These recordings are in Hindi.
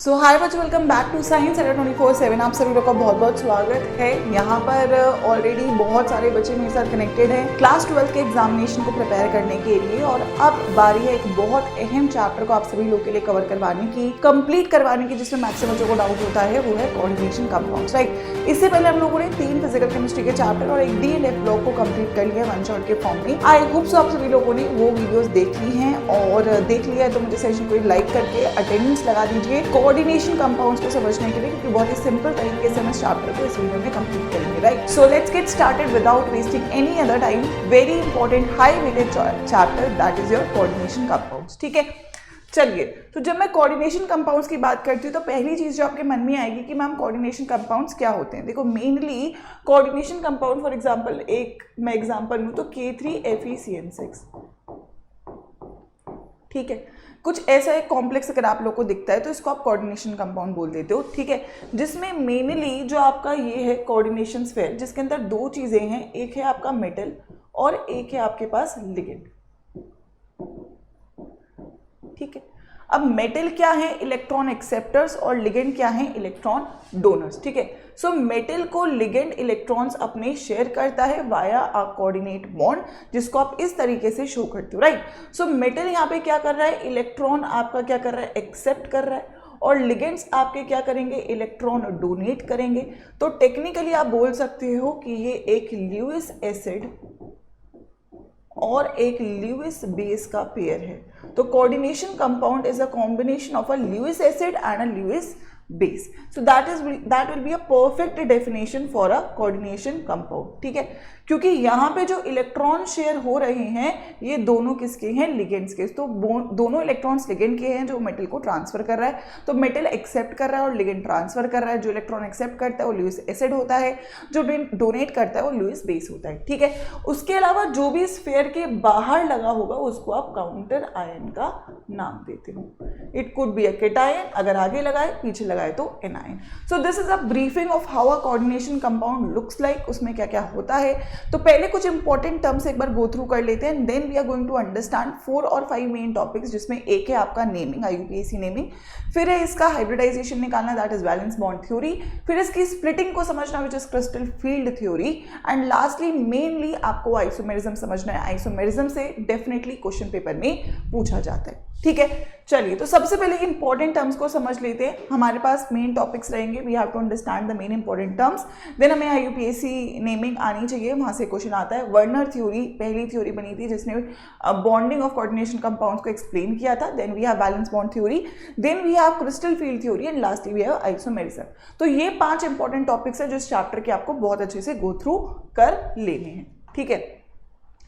सो हाय बच्चों, वेलकम बैक टू साइंस 24/7। आप सभी लोग का बहुत बहुत स्वागत है। यहाँ पर ऑलरेडी बहुत सारे बच्चे मेरे साथ कनेक्टेड हैं क्लास 12 के एग्जामिनेशन को प्रिपेयर करने के लिए, और अब बारी है एक बहुत अहम चैप्टर को आप सभी लोग के लिए कवर करवाने की, कंप्लीट करवाने की, जिसमें मैक्सिमम बच्चों को डाउट होता है, वो है कोऑर्डिनेशन कंपाउंड्स, राइट। इससे पहले हम लोगों ने 3 फिजिकल केमिस्ट्री के चैप्टर और एक DNF ब्लॉक को कंप्लीट कर लिया वन शॉट के फॉर्म में। आई होप सो आप सभी लोगों ने वो वीडियोस देख ली हैं, और देख लिया है तो मुझे सेशन को लाइक करके अटेंडेंस लगा दीजिए कोऑर्डिनेशन कंपाउंड्स को समझने के लिए, क्योंकि बहुत ही सिंपल तरीके से हम इस चैप्टर को इस वीडियो में कंप्लीट करेंगे, right. So let's get started without wasting any other time. Very important high weighted chapter, that is your coordination compounds, ठीक है। चलिए, तो जब मैं कोऑर्डिनेशन कंपाउंड्स की बात करती हूँ तो पहली चीज जो आपके मन में आएगी कि मैम कोऑर्डिनेशन कंपाउंड्स क्या होते हैं। देखो, mainly coordination compound, for example एक मैं एग्जांपल लूँ तो K3FeCN6, ठीक है। कुछ ऐसा एक कॉम्प्लेक्स अगर आप लोग को दिखता है तो इसको आप कोऑर्डिनेशन कंपाउंड बोल देते हो, ठीक है। जिसमें मेनली जो आपका ये है कोऑर्डिनेशन स्फीयर, जिसके अंदर 2 चीजें हैं, एक है आपका मेटल और एक है आपके पास लिगेंड, ठीक है। अब मेटल क्या है, इलेक्ट्रॉन एक्सेप्टर्स, और लिगेंड क्या है, इलेक्ट्रॉन डोनर्स, ठीक है। सो मेटल को लिगेंड इलेक्ट्रॉन्स अपने शेयर करता है वाया अ कोऑर्डिनेट बॉन्ड, जिसको आप इस तरीके से शो करते हो, राइट। सो मेटल यहाँ पे क्या कर रहा है, इलेक्ट्रॉन आपका क्या कर रहा है, एक्सेप्ट कर रहा है, और लिगेंड्स आपके क्या करेंगे, इलेक्ट्रॉन डोनेट करेंगे। तो टेक्निकली आप बोल सकते हो कि ये एक ल्यूइस एसिड और एक ल्यूइस बेस का पेयर है। तो coordination compound is a combination of a Lewis acid and a Lewis base. So that will be a perfect definition for a coordination compound, ठीक है। क्योंकि यहाँ पे जो इलेक्ट्रॉन शेयर हो रहे हैं ये दोनों किसके हैं, लिगेंड्स के। तो दोनों इलेक्ट्रॉन्स लिगेंड के हैं जो मेटल को ट्रांसफर कर रहा है, तो मेटल एक्सेप्ट कर रहा है और लिगेंड ट्रांसफर कर रहा है। जो इलेक्ट्रॉन एक्सेप्ट करता है वो लुईस एसिड होता है, जो डोनेट करता है वो लुईस बेस होता है, ठीक है। उसके अलावा जो भी स्फीयर के बाहर लगा होगा उसको आप काउंटर आयन का नाम देते हो। It could be a cation, अगर आगे लगाए पीछे लगाए तो anion. So this is a briefing of how a coordination compound looks like, उसमें क्या क्या होता है। तो पहले कुछ इंपॉर्टेंट टर्म्स एक बार गो थ्रू कर लेते हैं, then we are going to understand 4 और 5 मेन टॉपिक्स, जिसमें एक है आपका नेमिंग, IUPAC नेमिंग, फिर है इसका हाइब्रिडाइजेशन निकालना, that is valence bond theory, फिर इसकी स्प्लिटिंग को समझना, which is crystal field theory, and lastly mainly आपको आइसोमेरिज्म समझना है। आइसोमेरिज्म से डेफिनेटली क्वेश्चन पेपर में पूछा जाता है, ठीक है। चलिए, तो सबसे पहले इंपॉर्टेंट टर्म्स को समझ लेते हैं। हमारे पास मेन टॉपिक्स रहेंगे, we have to understand the main important terms, then हमें IUPAC नेमिंग आनी चाहिए, वहां से क्वेश्चन आता है। वर्नर थ्योरी पहली थ्योरी बनी थी जिसने बॉन्डिंग ऑफ कोऑर्डिनेशन कंपाउंड्स को एक्सप्लेन किया था, then we have valence bond theory, then we have crystal field theory, and lastly we have isomerism. तो ये 5 इंपॉर्टेंट टॉपिक्स है जो इस चैप्टर के आपको बहुत अच्छे से गो थ्रू कर लेने हैं, ठीक है।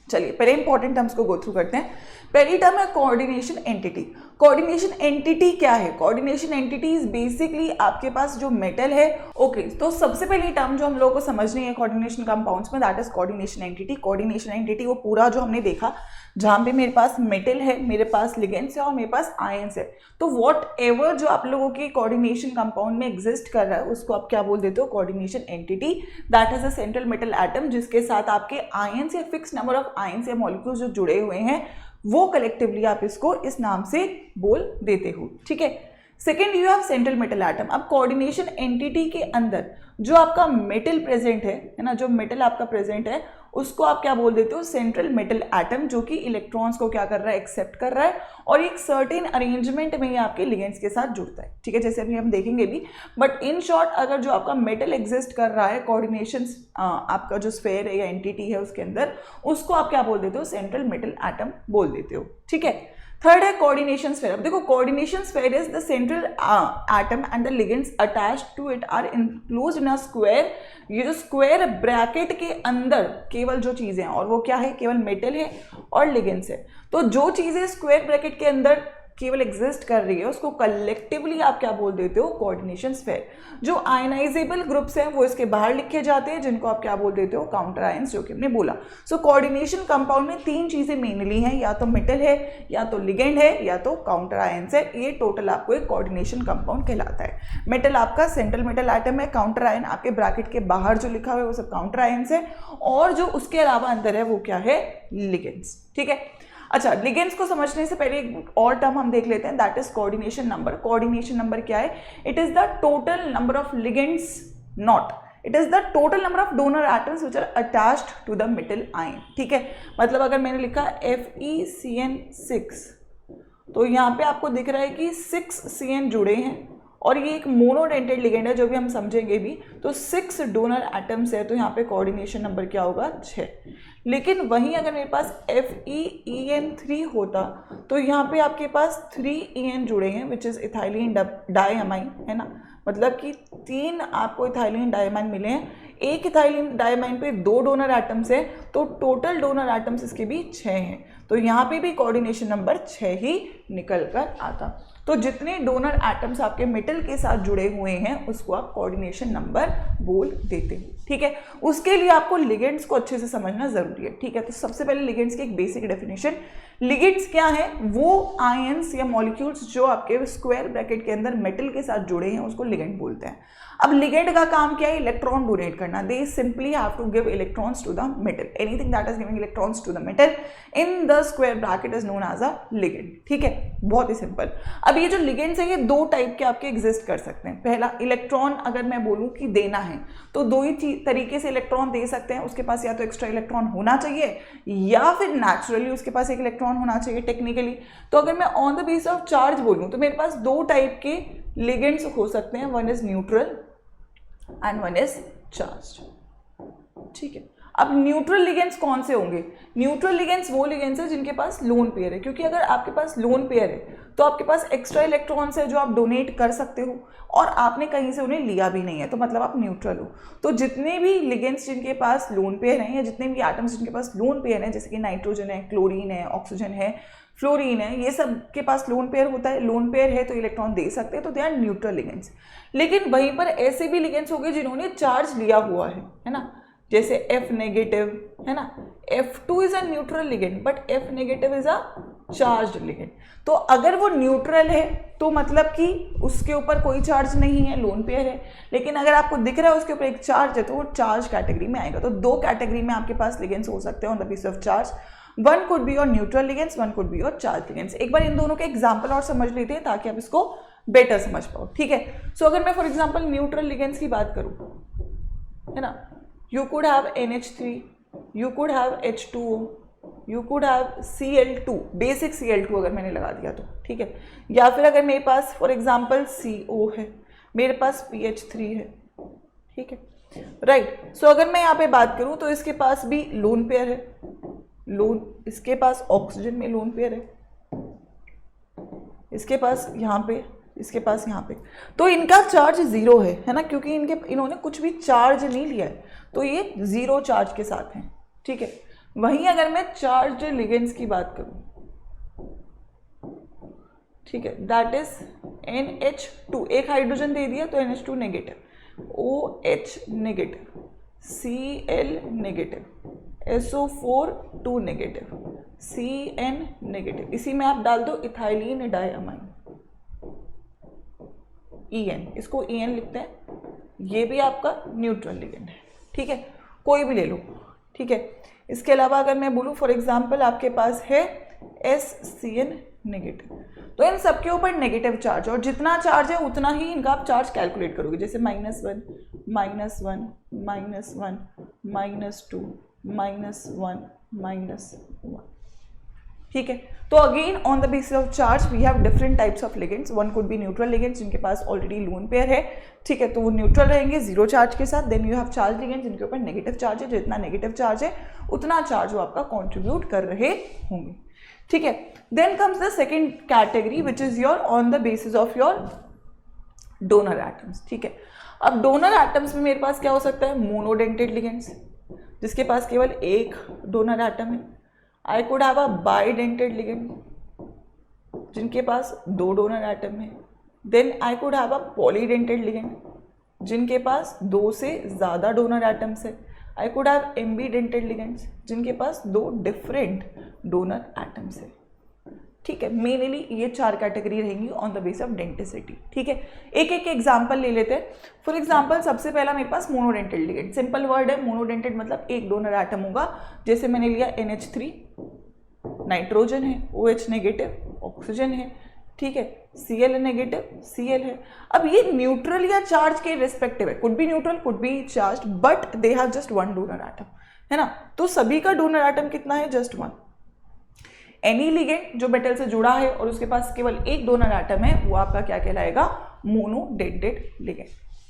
चलिए, पहले इंपॉर्टेंट टर्म्स को गो थ्रू करते हैं। पहली टर्म है कोऑर्डिनेशन एंटिटी। कोऑर्डिनेशन एंटिटी क्या है? कोऑर्डिनेशन एंटिटी इज बेसिकली आपके पास जो मेटल है, ओके। तो सबसे पहली टर्म जो हम लोगों को समझनी है कोऑर्डिनेशन कंपाउंड्स में, that is coordination entity. Coordination entity वो पूरा जो हमने देखा जहां पे मेरे पास मेटल है, मेरे पास लिगेंड्स है और मेरे पास आयंस है। तो वॉट एवर जो आप लोगों के कोऑर्डिनेशन कंपाउंड में एग्जिस्ट कर रहा है उसको आप क्या बोल देते हो, coordination entity. That is a central metal atom जिसके साथ आपके आयंस या फिक्स नंबर ऑफ आयंस या मॉलिक्यूल्स जो जुड़े हुए हैं, वो कलेक्टिवली आप इसको इस नाम से बोल देते हो, ठीक है। Second, you have central metal atom. अब कोऑर्डिनेशन एंटिटी के अंदर जो आपका मेटल प्रेजेंट है ना, जो मेटल आपका प्रेजेंट है उसको आप क्या बोल देते हो, सेंट्रल मेटल एटम, जो कि इलेक्ट्रॉन्स को क्या कर रहा है, एक्सेप्ट कर रहा है, और एक सर्टेन अरेंजमेंट में ये आपके लिगेंड्स के साथ जुड़ता है, ठीक है, जैसे अभी हम देखेंगे भी। बट इन शॉर्ट, अगर जो आपका मेटल एग्जिस्ट कर रहा है कोऑर्डिनेशन आपका जो स्फीयर है या एंटिटी है उसके अंदर, उसको आप क्या बोल देते हो, सेंट्रल मेटल एटम बोल देते हो, ठीक है। थर्ड है कोऑर्डिनेशन स्फीयर। अब देखो, coordination sphere is the central atom and the ligands attached to it are enclosed in a square. ये जो स्क्वायर ब्रैकेट के अंदर केवल जो चीजें हैं, और वो क्या है, केवल मेटल है और लिगेंड्स है। तो जो चीजें स्क्वायर ब्रैकेट के अंदर केवल एग्जिस्ट कर रही है उसको कलेक्टिवली आप क्या बोल देते हो, कोऑर्डिनेशन स्फीयर। जो आयनाइजेबल ग्रुप्स हैं वो इसके बाहर लिखे जाते हैं, जिनको आप क्या बोल देते हो, काउंटर आयंस, जो कि हमने बोला। सो कोऑर्डिनेशन कंपाउंड में 3 चीजें मेनली हैं, या तो मेटल है, या तो लिगेंड है, या तो काउंटर आयंस है। ये टोटल आपको एक कोऑर्डिनेशन कंपाउंड कहलाता है। मेटल आपका सेंट्रल मेटल एटम है, काउंटर आयन आपके ब्रैकेट के बाहर जो लिखा हुआ है वो सब काउंटर आयंस है, और जो उसके अलावा अंदर है वो क्या है, लिगेंड्स, ठीक है। अच्छा, लिगेंड्स को समझने से पहले एक और टर्म हम देख लेते हैं, that is coordination number. Coordination number क्या है? It is the total number of ligands, not it is the total number of donor atoms which are attached to the metal ion. ठीक है, मतलब अगर मैंने लिखा FeCN6 तो यहाँ पे आपको दिख रहा है कि 6 CN जुड़े हैं और ये एक मोनोडेंटेड लिगेंड है, जो भी हम समझेंगे भी। तो 6 डोनर एटम्स है, तो यहाँ पे कोऑर्डिनेशन नंबर क्या होगा? 6। लेकिन वहीं अगर मेरे पास FeEN3 होता तो यहाँ पे आपके पास 3 EN जुड़े हैं विच इज इथाइलिन डायमाइन, है ना, मतलब कि 3 आपको इथाइलिन डायमाइन मिले हैं। एक इथाइलिन डायमाइन पे 2 डोनर एटम्स है, तो टोटल डोनर एटम्स इसके भी 6 हैं। तो यहाँ पे भी कोऑर्डिनेशन नंबर 6 ही निकल कर आता। तो जितने डोनर एटम्स आपके मेटल के साथ जुड़े हुए हैं उसको आप कोऑर्डिनेशन नंबर बोल देते हैं। ठीक है, उसके लिए आपको लिगेंड्स को अच्छे से समझना जरूरी है। ठीक है, तो सबसे पहले लिगेंड्स की एक बेसिक डेफिनेशन। लिगेंड्स क्या है? वो आयंस या मॉलिक्यूल्स जो आपके स्क्वायर ब्रैकेट के अंदर मेटल के साथ जुड़े हैं उसको लिगेंड बोलते हैं। अब लिगेंड का काम क्या है? इलेक्ट्रॉन डोनेट करना। They simply have to give electrons to the metal. Anything that is giving electrons to the metal in the square bracket is known as a ligand. ठीक है, बहुत ही सिंपल। अब ये जो लिगेंड्स है ये 2 टाइप के आपके एग्जिस्ट कर सकते हैं। पहला, इलेक्ट्रॉन अगर मैं बोलूं कि देना है तो 2 ही तरीके से इलेक्ट्रॉन दे सकते हैं। उसके पास या तो एक्स्ट्रा इलेक्ट्रॉन होना चाहिए या फिर नेचुरली उसके पास एक इलेक्ट्रॉन होना चाहिए टेक्निकली। तो अगर मैं on the base of charge बोलूं तो मेरे पास 2 टाइप के लिगेंड्स हो सकते हैं, one is neutral and one is charge. ठीक है, अब न्यूट्रल लिगेंड्स कौन से होंगे? न्यूट्रल लिगेंड्स वो लिगेंड्स है जिनके पास लोन पेयर है, क्योंकि अगर आपके पास लोन पेयर है तो आपके पास एक्स्ट्रा इलेक्ट्रॉन्स है जो आप डोनेट कर सकते हो और आपने कहीं से उन्हें लिया भी नहीं है, तो मतलब आप न्यूट्रल हो। तो जितने भी लिगेंड्स जिनके पास लोन पेयर हैं या जितने भी एटम्स जिनके पास लोन पेयर है, जैसे कि नाइट्रोजन है, क्लोरीन है, ऑक्सीजन है, फ्लोरीन है, ये सब के पास लोन पेयर होता है। लोन पेयर है तो इलेक्ट्रॉन दे सकते हैं, तो दे आर न्यूट्रल लिगेंड्स। लेकिन वहीं पर ऐसे भी लिगेंड्स हो गए जिन्होंने चार्ज लिया हुआ है ना, जैसे F नेगेटिव, है ना। F2 is a neutral ligand but F negative is a charge ligand. तो अगर वो न्यूट्रल है तो मतलब कि उसके ऊपर कोई चार्ज नहीं है, लोन पेयर है। लेकिन अगर आपको दिख रहा है उसके ऊपर एक चार्ज है तो वो चार्ज कैटेगरी में आएगा। तो 2 कैटेगरी में आपके पास लिगेंड्स हो सकते हैं on the basis of charge. One could be your neutral ligands, one could be your charge ligands. एक बार इन दोनों के एग्जाम्पल और समझ लेते हैं ताकि आप इसको बेटर समझ पाओ। ठीक है, सो अगर मैं फॉर एग्जाम्पल न्यूट्रल लिगेंड्स की बात करूँ, है ना, you could have NH3, you could have H2O, you could have Cl2, basic Cl2 अगर मैंने लगा दिया तो, ठीक है। या फिर अगर मेरे पास फॉर एग्जांपल CO है, मेरे पास PH3 है, ठीक है, राइट। सो अगर मैं यहाँ पे बात करूँ तो इसके पास भी लोन पेयर है, लोन, इसके पास ऑक्सीजन में लोन पेयर है, इसके पास यहाँ पे, इसके पास यहाँ पे, तो इनका चार्ज 0 है ना, क्योंकि इन्होंने कुछ भी चार्ज नहीं लिया है, तो ये 0 चार्ज के साथ हैं। ठीक है, वहीं अगर मैं चार्ज लिगेंड्स की बात करूं, ठीक है, दैट इज NH2, एक हाइड्रोजन दे दिया तो NH2 negative, OH negative, Cl negative, SO4 2 negative, CN negative, इसी में आप डाल दो इथाइलिन डायमाइन, EN, इसको EN लिखते हैं, ये भी आपका न्यूट्रल लिगेंड है। ठीक है, कोई भी ले लो, ठीक है। इसके अलावा अगर मैं बोलूँ फॉर एग्जांपल आपके पास है SCN नेगेटिव, तो इन सबके ऊपर नेगेटिव चार्ज, और जितना चार्ज है उतना ही इनका आप चार्ज कैलकुलेट करोगे, जैसे -1 -1 -1 -2 -1 -1। ठीक है, तो again on the basis of charge we have different types of ligands. One could be neutral ligands जिनके पास ऑलरेडी लोन पेयर है, ठीक है, तो वो न्यूट्रल रहेंगे 0 चार्ज के साथ। Then you have charge ligands जिनके ऊपर नेगेटिव चार्ज है, जितना नेगेटिव चार्ज है उतना चार्ज वो आपका कॉन्ट्रीब्यूट कर रहे होंगे। ठीक है, then comes the second category which is your on the basis of your donor atoms. ठीक है, अब डोनर एटम्स में मेरे पास क्या हो सकता है? मोनोडेंटेड लिगेंड्स जिसके पास केवल एक डोनर एटम है। I could have a bidentate ligand जिनके पास 2 डोनर एटम है। Then I could have a polydentate ligand जिनके पास 2 से ज़्यादा डोनर एटम्स है। I could have ambidentate ligands जिनके पास 2 डिफरेंट डोनर एटम्स है। ठीक है, मेनली ये 4 कैटेगरी रहेंगी on the base of denticity. ठीक है, एक एक एग्जांपल ले लेते हैं। फॉर एग्जांपल सबसे पहला मेरे पास मोनोडेंटेड लिगेंड, सिंपल वर्ड है मोनोडेंटेड, मतलब एक डोनर एटम होगा। जैसे मैंने लिया NH3, नाइट्रोजन है, OH नेगेटिव, ऑक्सीजन है, ठीक है, Cl नेगेटिव, Cl है। अब ये न्यूट्रल या चार्ज के रिस्पेक्टिव है, could be neutral, could be charge, but they have just one donor atom, है ना। तो सभी का डोनर एटम कितना है? Just one. एनी लिगेंड जो मेटल से जुड़ा है और उसके पास केवल एक डोनर एटम है, वो आपका क्या कहलाएगा? मोनोडेंटेड लिगेंड,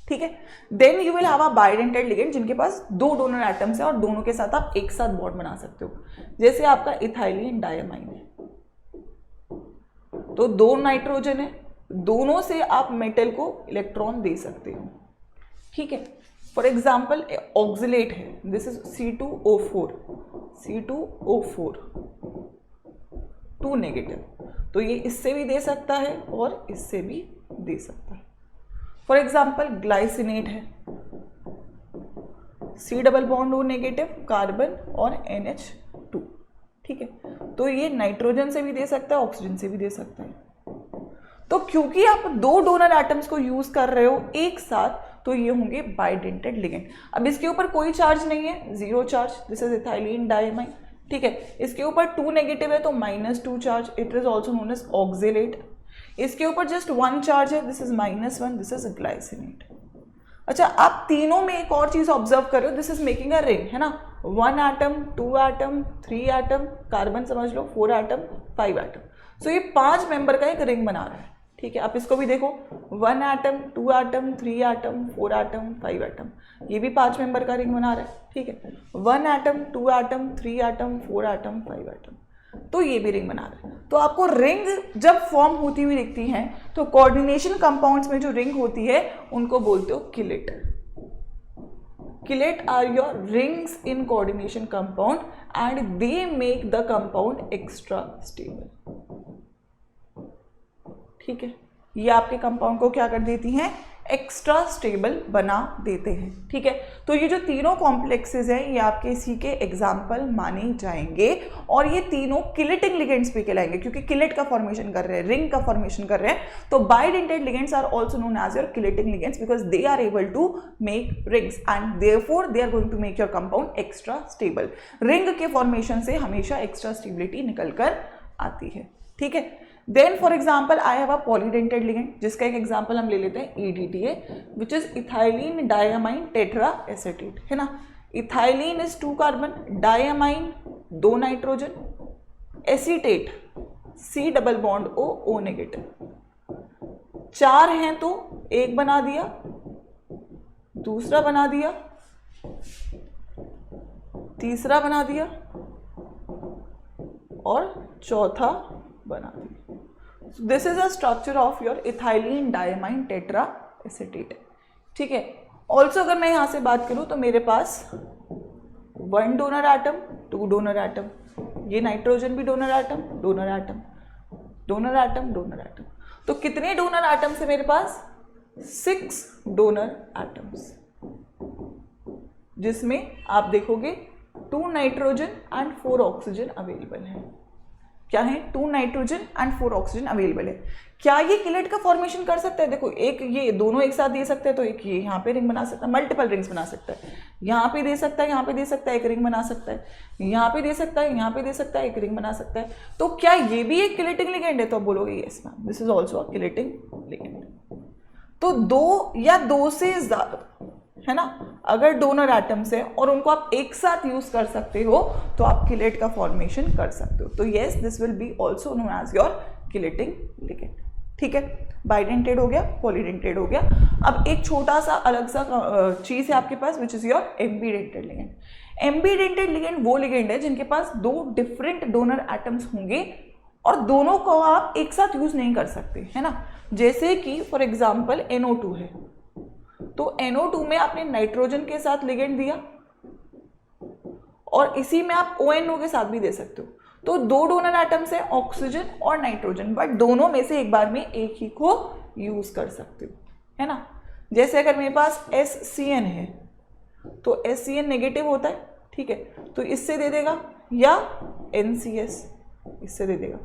ठीक है। Then you will have a bidentate ligand जिनके पास दो डोनर एटम्स है और दोनों के साथ आप एक साथ बॉन्ड बना सकते हो, जैसे आपका इथाइलिन डायमाइन है। तो दो नाइट्रोजन है, दोनों से आप मेटल को इलेक्ट्रॉन दे सकते हो, ठीक है। फॉर एग्जाम्पल ऑक्सिलेट है, this is C2O4, C2O4 2 negative, तो ये इससे भी दे सकता है और इससे भी दे सकता है। फॉर एग्जाम्पल ग्लाइसिनेट है, C double bond O negative, carbon और NH2, ठीक है। तो ये नाइट्रोजन से भी दे सकता है, ऑक्सीजन से भी दे सकता है। तो क्योंकि आप दो डोनर एटम्स को यूज कर रहे हो एक साथ, तो ये होंगे बाइडेंटेड लिगेंड। अब इसके ऊपर कोई चार्ज नहीं है, zero charge, this is ethylene diamine, ठीक है। इसके ऊपर 2 नेगेटिव है तो -2 charge, it is also known as oxalate. इसके ऊपर जस्ट 1 चार्ज है, this is -1, this is glycinate. अच्छा, आप तीनों में एक और चीज ऑब्जर्व कर रहे हो, this is making a ring, है ना। 1 एटम, 2 एटम, 3 एटम, कार्बन समझ लो 4 एटम, 5 एटम। सो ये 5 मेंबर का एक रिंग बना रहा है, ठीक है। आप इसको भी देखो, 1 atom, 2 atom, 3 atom, 4 atom, 5 atom, ये भी 5 मेंबर का रिंग बना रहा है, ठीक है। 1 atom, 2 atom, 3 atom, 4 atom, 5 atom, तो ये भी रिंग बना रहे हैं। तो आपको रिंग जब फॉर्म होती हुई दिखती हैं, तो कोऑर्डिनेशन कंपाउंड्स में जो रिंग होती है उनको बोलते हो chelate. Chelate are your rings in coordination compound and they make the compound extra stable, ठीक है। ये आपके कंपाउंड को क्या कर देती हैं? एक्स्ट्रा स्टेबल बना देते हैं, ठीक है। तो ये जो तीनों कॉम्प्लेक्सेस हैं, ये आपके इसी के एग्जाम्पल माने जाएंगे और ये तीनों किलेटिंग लिगेंड्स भी कहलाएंगे, क्योंकि किलेट का फॉर्मेशन कर रहे हैं, रिंग का फॉर्मेशन कर रहे हैं। तो bidentate ligands are also known as your chelating ligands because they are able to make rings and therefore they are going to make your compound extra stable. Ring के फॉर्मेशन से हमेशा एक्स्ट्रा स्टेबिलिटी निकल कर आती है, ठीक है। Then for example I have a polydentate ligand, जिसका एक एग्जाम्पल हम ले लेते हैं EDTA, which is ethylene diamine tetra acetate, है ना। Ethylene is 2 carbon, diamine 2 nitrogen, acetate C double bond O negative. 4 हैं तो एक बना दिया, दूसरा बना दिया, तीसरा बना दिया और चौथा बना दिया। This is a structure of your ethylene diamine tetra acetate, ठीक है। ऑल्सो अगर मैं यहां से बात करूं तो मेरे पास 1 डोनर एटम, 2 डोनर एटम, ये नाइट्रोजन भी donor atom, donor atom, donor atom, donor atom. तो कितने डोनर एटम्स है मेरे पास? 6 डोनर एटम्स, जिसमें आप देखोगे 2 नाइट्रोजन एंड 4 ऑक्सीजन अवेलेबल है। क्या है? 2 नाइट्रोजन एंड 4 ऑक्सीजन अवेलेबल है। क्या ये किलेट का फॉर्मेशन कर सकता है? देखो, एक ये दोनों एक साथ दे सकते हैं तो एक ये यहाँ पे रिंग बना सकता है, मल्टीपल रिंग्स बना सकता है। यहाँ पे दे सकता है, यहाँ पे दे सकता है, एक रिंग बना सकता है, यहाँ पे दे सकता है, यहाँ पे दे सकता है, एक रिंग बना सकता है। तो क्या ये भी एक किलेटिंग लिगेंड है? तो आप बोलोगे yes ma'am, this is also a chelating ligand. तो 2 या 2 से ज्यादा, है ना, अगर डोनर एटम्स है और उनको आप एक साथ यूज कर सकते हो तो आप किलेट का फॉर्मेशन कर सकते हो। तो yes, this will be also known as your chelating ligand, ठीक है। बाइडेंटेड हो गया, पॉलीडेंटेड हो गया। अब एक छोटा सा अलग सा चीज है आपके पास, which is your ambidentate ligand. Ambidentate ligand वो लिगेंड है जिनके पास 2 डिफरेंट डोनर एटम्स होंगे और दोनों को आप एक साथ यूज नहीं कर सकते, है ना। जैसे कि फॉर एग्जाम्पल NO2 है, तो NO2 में आपने नाइट्रोजन के साथ लिगेंड दिया और इसी में आप ONO के साथ भी दे सकते हो। तो 2 डोनर एटम्स है, ऑक्सीजन और नाइट्रोजन, बट दोनों में से एक बार में एक ही को यूज कर सकते हो, है ना। जैसे अगर मेरे पास SCN है तो SCN नेगेटिव होता है, ठीक है, तो इससे दे देगा, या NCS इससे दे देगा।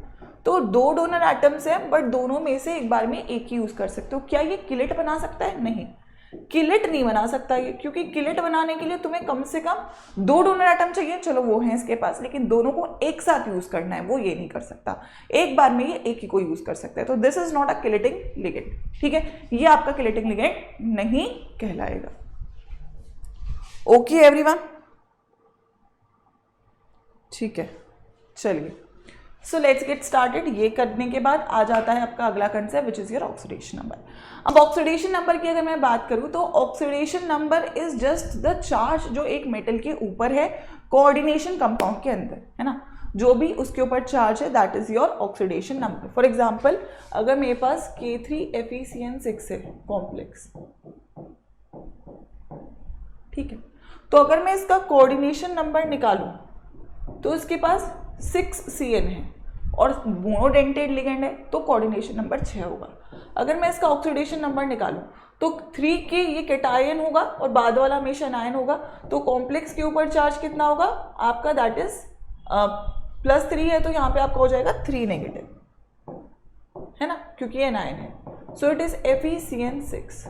तो 2 डोनर एटम्स हैं बट दोनों में से एक बार में एक ही यूज कर सकते हो। क्या ये किलेट बना सकता है? नहीं। किलेट नहीं बना सकता ये, क्योंकि किलेट बनाने के लिए तुम्हें कम से कम 2 डोनर एटम चाहिए, चलो वो है इसके पास, लेकिन दोनों को एक साथ यूज करना है वो ये नहीं कर सकता, एक बार में ये एक ही को यूज कर सकता है। तो this is not a chelating ligand, ठीक है, ये आपका किलेटिंग लिगेंड नहीं कहलाएगा। ओके एवरीवन, ठीक है, चलिए सो लेट्स गेट स्टार्टेड। ये करने के बाद आ जाता है आपका अगला concept which is your oxidation number. अब ऑक्सीडेशन नंबर की अगर मैं बात करूं तो oxidation number is just the charge जो एक मेटल के ऊपर है कोऑर्डिनेशन कंपाउंड के अंदर, है ना, जो भी उसके ऊपर चार्ज है that is your oxidation number. For example अगर मेरे पास K3FeCN6 है कॉम्प्लेक्स, ठीक है, तो अगर मैं इसका कोऑर्डिनेशन नंबर निकालूं तो इसके पास 6Cn है और मोनोडेंटेड लिगेंड है तो कोऑर्डिनेशन नंबर 6 होगा। अगर मैं इसका ऑक्सीडेशन नंबर निकालूं तो 3 के ये कैटायन होगा और बाद वाला हमेशा एनायन होगा, तो कॉम्प्लेक्स के ऊपर चार्ज कितना होगा आपका, दैट इज +3 है, तो यहाँ पे आपका हो जाएगा 3 नेगेटिव, है ना, क्योंकि ये एनायन है। सो इट इज FeCN6।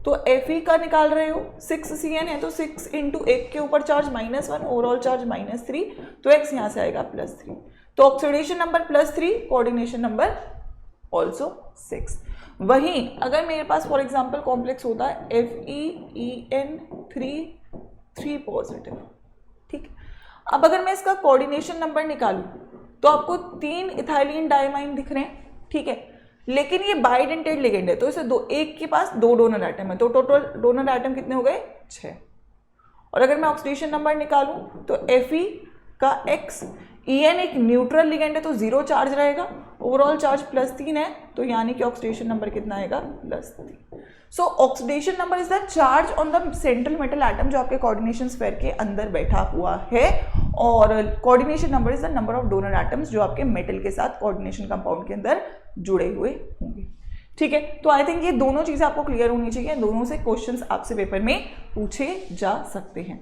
तो Fe का निकाल रहे हो, 6Cn है तो 6 इंटू 1 के ऊपर चार्ज -1, ओवरऑल चार्ज -3, तो x यहाँ से आएगा +3। तो oxidation number +3, coordination number also 6। वहीं अगर मेरे पास फॉर एग्जांपल कॉम्प्लेक्स होता है FeEn3 पॉजिटिव, ठीक, अब अगर मैं इसका कोऑर्डिनेशन नंबर निकालूं तो आपको 3 इथाइलिन डायमाइन दिख रहे हैं, ठीक है, लेकिन ये बाइडेंटेड लिगेंड है तो इसे एक के पास 2 डोनर एटम है, तो टोटल डोनर एटम कितने हो गए 6। और अगर मैं ऑक्सीडेशन नंबर निकालूं तो Fe का x, En एक न्यूट्रल लिगेंड है तो 0 चार्ज रहेगा, ओवरऑल चार्ज +3 है, तो यानी कि ऑक्सीडेशन नंबर कितना आएगा +3। सो oxidation number is the charge on the central metal atom जो आपके कोऑर्डिनेशन स्फीयर के अंदर बैठा हुआ है, और coordination number is the number of donor atoms जो आपके मेटल के साथ कोऑर्डिनेशन कंपाउंड के अंदर जुड़े हुए होंगे, ठीक है। तो आई थिंक ये दोनों चीजें आपको क्लियर होनी चाहिए, दोनों से क्वेश्चंस आपसे पेपर में पूछे जा सकते हैं,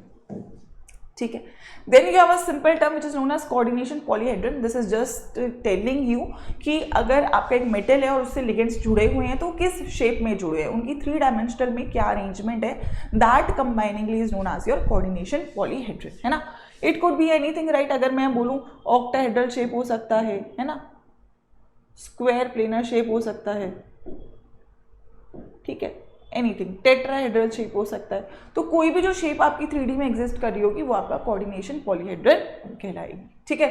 ठीक है। Then you have a simple term which is known as coordination polyhedron. This is just telling you कि अगर आपका एक मेटल है और उससे लिगेंड्स जुड़े हुए हैं तो किस शेप में जुड़े हैं, उनकी 3 डायमेंशनल में क्या अरेंजमेंट है, that combiningly is known as your coordination polyhedron, है ना। It could be anything, right, अगर मैं बोलूँ ऑक्टाहेड्रल शेप हो सकता है ना, स्क्वायर प्लेनर शेप हो सकता है, ठीक है, एनीथिंग, टेट्राहेड्रल शेप हो सकता है, तो कोई भी जो शेप आपकी 3D में एग्जिस्ट कर रही होगी वो आपका कोऑर्डिनेशन पॉलीहेड्रल कहलाएगी, ठीक है।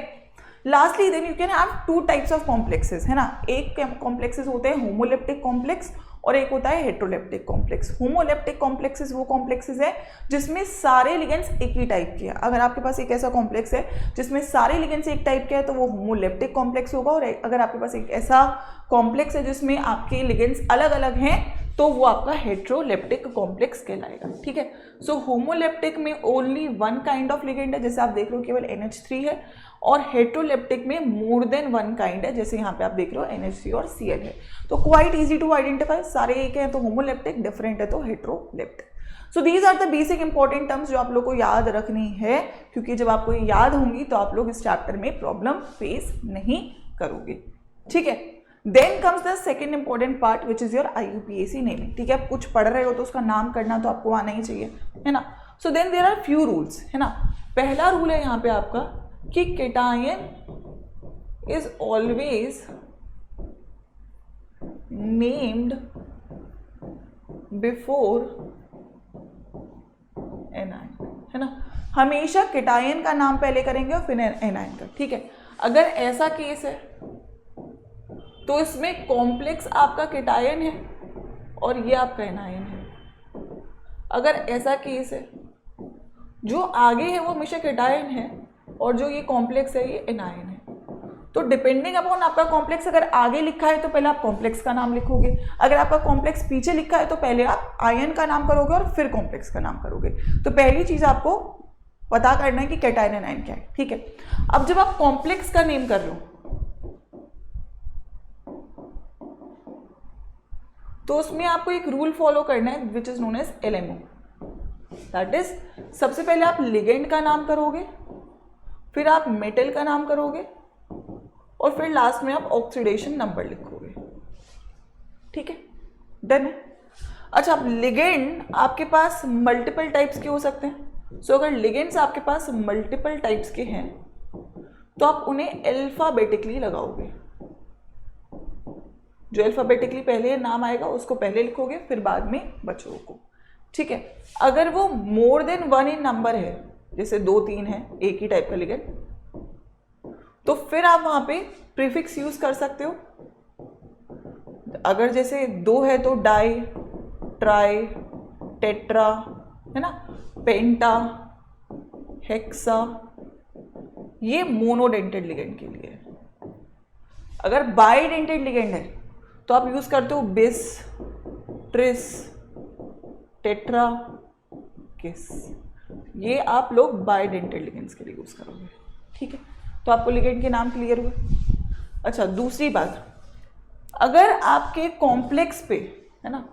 Lastly then you can have 2 types of complexes, है ना। एक कॉम्प्लेक्सेस होते हैं होमोलेप्टिक कॉम्प्लेक्स और एक होता है हेट्रोलेप्टिक कॉम्प्लेक्स। होमोलेप्टिक कॉम्प्लेक्सेस वो कॉम्प्लेक्सेस है जिसमें सारे लिगेंड्स एक ही टाइप के हैं। अगर आपके पास एक ऐसा कॉम्प्लेक्स है जिसमें सारे लिगेंड्स एक टाइप के हैं तो वो होमोलेप्टिक कॉम्प्लेक्स होगा, और अगर आपके पास एक ऐसा कॉम्प्लेक्स है जिसमें आपके लिगेंड्स अलग अलग हैं तो वो आपका हेट्रोलेप्टिक कॉम्प्लेक्स कहलाएगा, ठीक है। सो होमोलेप्टिक में ओनली 1 काइंड ऑफ लिगेंड है, जैसे आप देख रहे हो केवल NH3 है, और हेट्रोलेप्टिक में मोर देन 1 काइंड है, जैसे यहाँ पे आप देख रहे हो NH3 और Cl है। तो क्वाइट इजी टू आइडेंटिफाई, सारे एक है तो होमोलेप्टिक, डिफरेंट है तो heteroleptic. So these are the basic important terms जो आप लोग को याद रखनी है, क्योंकि जब आपको याद होंगी तो आप लोग इस चैप्टर में प्रॉब्लम फेस नहीं करोगे, ठीक है। Then comes the second important part which is your IUPAC naming, ठीक है। आप कुछ पढ़ रहे हो तो उसका नाम करना तो आपको आना ही चाहिए, है ना। So then there are few rules, है ना। पहला रूल है यहाँ पे आपका कि cation is always named before anion, है ना। हमेशा केटायन का नाम पहले करेंगे और फिर एनायन का, ठीक है। अगर ऐसा केस है तो इसमें कॉम्प्लेक्स आपका केटायन है और ये आपका एनायन है। अगर ऐसा केस है जो आगे है वो हमेशा केटायन है और जो ये कॉम्प्लेक्स है ये एनायन है, तो डिपेंडिंग अपॉन आपका कॉम्प्लेक्स अगर आगे लिखा है तो पहले आप कॉम्प्लेक्स का नाम लिखोगे, अगर आपका कॉम्प्लेक्स पीछे लिखा है तो पहले आप आयन का नाम करोगे और फिर कॉम्प्लेक्स का नाम करोगे। तो पहली चीज आपको पता करना है कि केटायन एनायन क्या है, ठीक है। अब जब आप कॉम्प्लेक्स का नेम कर रहे हो तो उसमें आपको एक रूल फॉलो करना है which is known as LMO, that is सबसे पहले आप लिगेंड का नाम करोगे, फिर आप मेटल का नाम करोगे और फिर लास्ट में आप ऑक्सीडेशन नंबर लिखोगे, ठीक है, डन है। अच्छा, अब लिगेंड आपके पास मल्टीपल टाइप्स के हो सकते हैं। सो अगर लिगेंड्स आपके पास मल्टीपल टाइप्स के हैं तो आप उन्हें अल्फाबेटिकली लगाओगे। जो अल्फाबेटिकली पहले नाम आएगा उसको पहले लिखोगे, फिर बाद में बच्चों को, ठीक है। अगर वो more than one in number है, जैसे 2-3 है एक ही टाइप का लिगेंड, तो फिर आप वहां पे प्रीफिक्स यूज कर सकते हो। अगर जैसे 2 है तो डाई, ट्राई, टेट्रा, है ना, पेंटा, हेक्सा, ये मोनोडेंटेड लिगेंड के लिए है। अगर बाइडेंटेड लिगेंड है तो आप यूज करते हो बिस, ट्रिस, टेट्रा, किस, ये आप लोग बाइडेंटेड लिगेंड्स के लिए यूज करोगे, ठीक है। तो आपको लिगेंड के नाम क्लियर हुए। अच्छा, दूसरी बात, अगर आपके कॉम्प्लेक्स पे, है ना,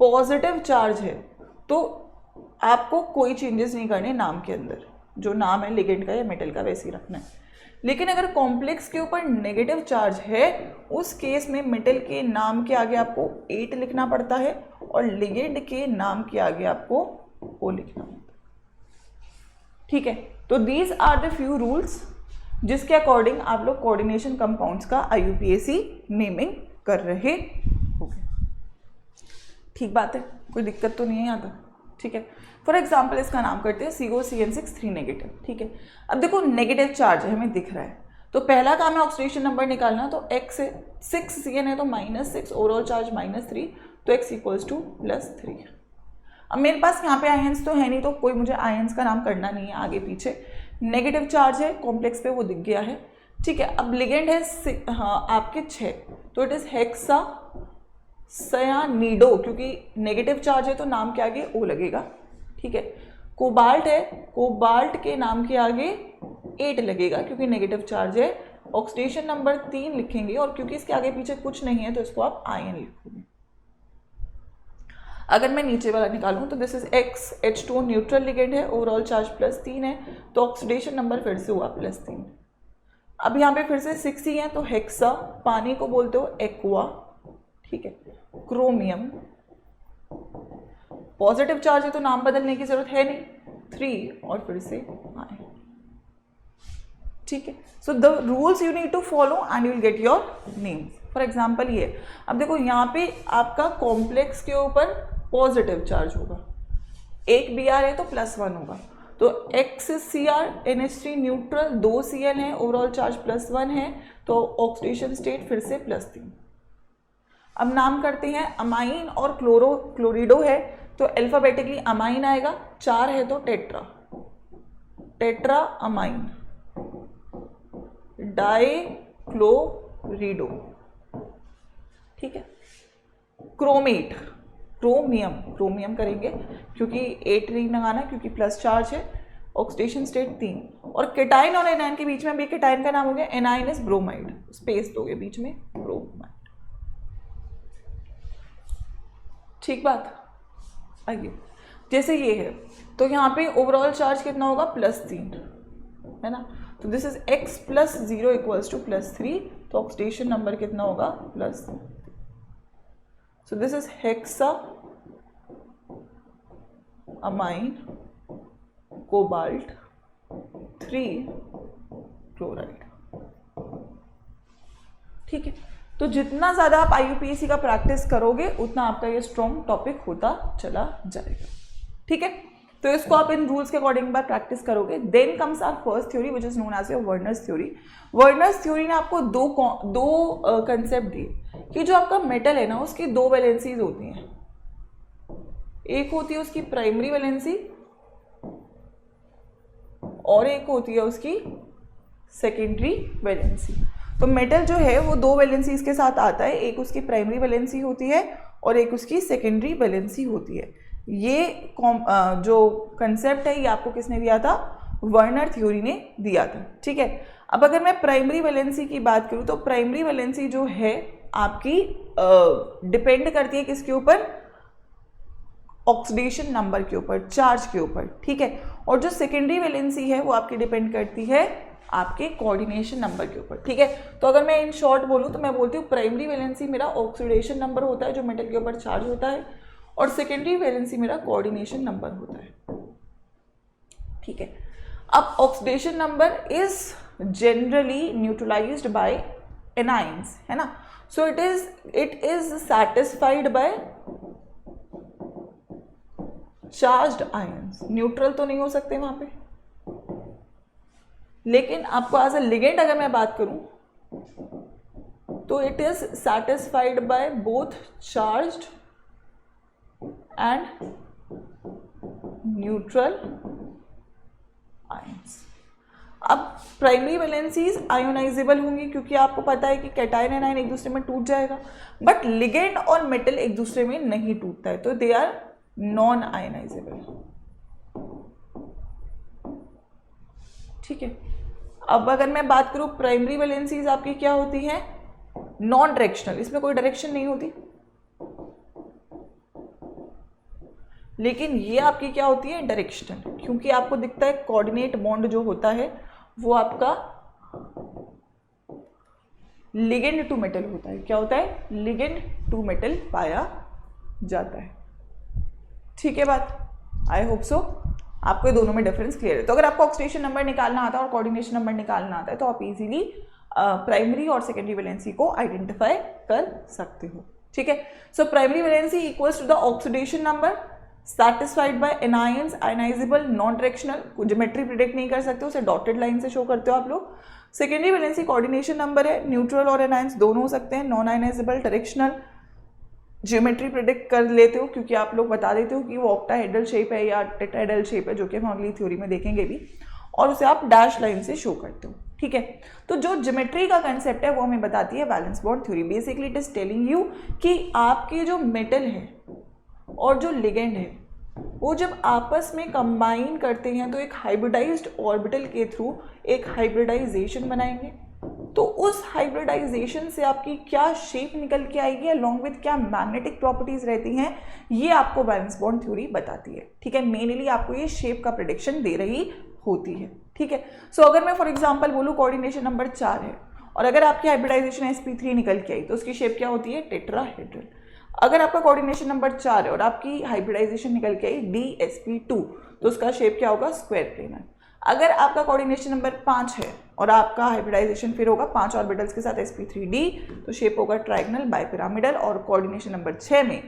पॉजिटिव चार्ज है तो आपको कोई चेंजेस नहीं करने नाम के अंदर, जो नाम है लिगेंड का या मेटल का वैसे ही रखना है। लेकिन अगर कॉम्प्लेक्स के ऊपर नेगेटिव चार्ज है, उस केस में मेटल के नाम के आगे आपको 8 लिखना पड़ता है और लिगेंड के नाम के आगे आपको O लिखना पड़ता है, ठीक है। तो these are the few rules जिसके अकॉर्डिंग आप लोग कोऑर्डिनेशन कंपाउंड्स का IUPAC नेमिंग कर रहे होंगे, ठीक बात है, कोई दिक्कत तो नहीं है यहाँ तक, ठीक है। फॉर एग्जाम्पल इसका नाम करते हैं COCN6 3 नेगेटिव, ठीक है। अब देखो नेगेटिव चार्ज है, हमें दिख रहा है, तो पहला काम है ऑक्सीडेशन नंबर निकालना। तो x है, 6 CN है तो -6, ओवरऑल चार्ज -3, तो x इक्वल्स टू +3। अब मेरे पास यहाँ पे आयंस तो है नहीं, तो कोई मुझे आयंस का नाम करना नहीं है आगे पीछे। नेगेटिव चार्ज है कॉम्प्लेक्स पे, वो दिख गया है, ठीक है। अब लिगेंड है आपके 6, तो इट इज हेक्सा सयानिडो, क्योंकि नेगेटिव चार्ज है तो नाम के आगे O लगेगा, ठीक है। कोबाल्ट है, कोबाल्ट के नाम के आगे 8 लगेगा क्योंकि नेगेटिव चार्ज है। ऑक्सीडेशन नंबर 3 लिखेंगे और क्योंकि इसके आगे पीछे कुछ नहीं है तो इसको आप आयन लिखोगे। अगर मैं नीचे वाला निकालूं तो this is H2O neutral ligand है, ओवरऑल चार्ज +3 है, तो ऑक्सीडेशन नंबर फिर से हुआ +3। अब यहाँ पे फिर से 6 ही है, तो हेक्सा, पानी को बोलते हो एक्वा, ठीक है। क्रोमियम, पॉजिटिव चार्ज है तो नाम बदलने की जरूरत है नहीं, 3 और फिर से आयन, ठीक है। So the rules you need to follow and you will get your name. For example ये, अब देखो यहाँ पे आपका कॉम्प्लेक्स के ऊपर पॉजिटिव चार्ज होगा, एक Br है तो +1 होगा, तो XCr NH3 न्यूट्रल, 2 Cl है, ओवरऑल चार्ज +1 है, तो ऑक्सीडेशन स्टेट फिर से +3। अब नाम करते हैं अमाइन और क्लोरिडो है, तो अल्फाबेटिकली अमाइन आएगा, 4 है तो टेट्रा, टेट्रा अमाइन, डाइक्लोरिडो, ठीक है। क्रोमेट, क्रोमियम, क्रोमियम करेंगे क्योंकि 8 नहीं लगाना क्योंकि प्लस चार्ज है, ऑक्सीडेशन स्टेट 3। और केटाइन और एनाइन के बीच में भी केटाइन का नाम हो गया, एनाइन इज ब्रोमाइड, स्पेस दोगे बीच में, ब्रोमाइड, ठीक बात। आइए, जैसे ये है तो यहाँ पे ओवरऑल चार्ज कितना होगा, +3, है ना, तो this is x + 0 equals to +3, तो ऑक्सीडेशन नंबर कितना होगा, +3। So this is hexa amine cobalt 3 chloride, ठीक है। तो जितना ज़्यादा आप IUPAC का प्रैक्टिस करोगे उतना आपका ये स्ट्रॉन्ग टॉपिक होता चला जाएगा, ठीक है। तो इसको आप इन रूल्स के अकॉर्डिंग बार प्रैक्टिस करोगे। Then comes our first theory which is known as your Werner's theory. Werner's theory ने आपको दो कंसेप्ट दिए कि जो आपका मेटल है ना उसकी 2 वैलेंसीज होती हैं, एक होती है उसकी प्राइमरी वैलेंसी और एक होती है उसकी सेकेंडरी वैलेंसी। तो मेटल जो है वो 2 वैलेंसीज के साथ आता है, एक उसकी प्राइमरी वैलेंसी होती है और एक उसकी सेकेंडरी वैलेंसी होती है। ये जो कंसेप्ट है ये आपको किसने दिया था, वर्नर थ्योरी ने दिया था, ठीक है। अब अगर मैं प्राइमरी वैलेंसी की बात करूं तो प्राइमरी वैलेंसी जो है आपकी डिपेंड करती है किसके ऊपर, ऑक्सीडेशन नंबर के ऊपर, चार्ज के ऊपर, ठीक है। और जो सेकेंडरी वैलेंसी है वो आपकी डिपेंड करती है आपके कोऑर्डिनेशन नंबर के ऊपर, ठीक है। तो अगर मैं इन शॉर्ट बोलूँ तो मैं बोलती हूँ प्राइमरी वैलेंसी मेरा ऑक्सीडेशन नंबर होता है जो मेटल के ऊपर चार्ज होता है, और सेकेंडरी वैलेंसी मेरा कोऑर्डिनेशन नंबर होता है, ठीक है। अब oxidation number is generally neutralised by anions, है ना। So it is satisfied by charged ions. Neutral तो नहीं हो सकते वहां पे, लेकिन आपको एज अ लिगेंड अगर मैं बात करूं तो it is satisfied by both charged and neutral ions. अब प्राइमरी वैलेंसीज आयोनाइजेबल होंगी क्योंकि आपको पता है कि कैटायन एनायन एक दूसरे में टूट जाएगा, बट लिगेंड और मेटल एक दूसरे में नहीं टूटता है, तो दे आर नॉन आयनाइजेबल, ठीक है। अब अगर मैं बात करूं प्राइमरी वैलेंसीज आपकी क्या होती हैं, नॉन डायरेक्शनल, इसमें कोई डायरेक्शन नहीं होती, लेकिन ये आपकी क्या होती है, डायरेक्शनल, क्योंकि आपको दिखता है कोऑर्डिनेट बॉन्ड जो होता है वो आपका लिगेंड टू मेटल होता है। क्या होता है, लिगेंड टू मेटल पाया जाता है, ठीक है बात। आई होप सो आपको दोनों में डिफरेंस क्लियर है। तो अगर आपको ऑक्सीडेशन नंबर निकालना आता है और कोऑर्डिनेशन नंबर निकालना आता है तो आप इजीली प्राइमरी और सेकेंडरी वैलेंसी को आइडेंटिफाई कर सकते हो, ठीक है। So primary valency equals to the oxidation number satisfied by anions, ionisable, non directional, geometry predict नहीं कर सकते, उसे डॉटेड लाइन से शो करते हो आप लोग। सेकेंडरी वैलेंसी कोऑर्डिनेशन नंबर है, न्यूट्रल और एनायंस दोनों हो सकते हैं, non ionisable, directional, geometry predict कर लेते हो क्योंकि आप लोग बता देते हो कि वो ऑक्टाहेड्रल शेप है या टेट्राहेड्रल शेप है, जो कि हम अगली थ्योरी में देखेंगे भी, और उसे आप डैश लाइन से शो करते हो, ठीक है। तो जो ज्योमेट्री का कंसेप्ट है वो हमें बताती है valence bond theory. Basically it is telling you कि आपके जो मेटल है और जो लिगेंड है वो जब आपस में कंबाइन करते हैं तो एक हाइब्रिडाइज्ड ऑर्बिटल के थ्रू एक हाइब्रिडाइजेशन बनाएंगे। तो उस हाइब्रिडाइजेशन से आपकी क्या शेप निकल के आएगी, अलॉन्ग विद क्या मैग्नेटिक प्रॉपर्टीज रहती हैं, ये आपको वैलेंस बॉन्ड थ्योरी बताती है, ठीक है। मेनली आपको ये शेप का प्रेडिक्शन दे रही होती है, ठीक है। सो अगर मैं फॉर एग्जांपल बोलूँ कोऑर्डिनेशन नंबर 4 है और अगर आपकी हाइब्रिडाइजेशन sp3 निकल के आई तो उसकी शेप क्या होती है, टेट्राहेड्रल। अगर आपका कोऑर्डिनेशन नंबर 4 है और आपकी हाइब्रिडाइजेशन निकल के आई dsp2 तो उसका शेप क्या होगा, स्क्वायर प्लेनर। अगर आपका कोऑर्डिनेशन नंबर 5 है और आपका हाइब्रिडाइजेशन फिर होगा 5 ऑर्बिटल्स के साथ sp3d तो शेप होगा ट्राइगोनल बाइपिरामिडल, और कोऑर्डिनेशन नंबर 6 में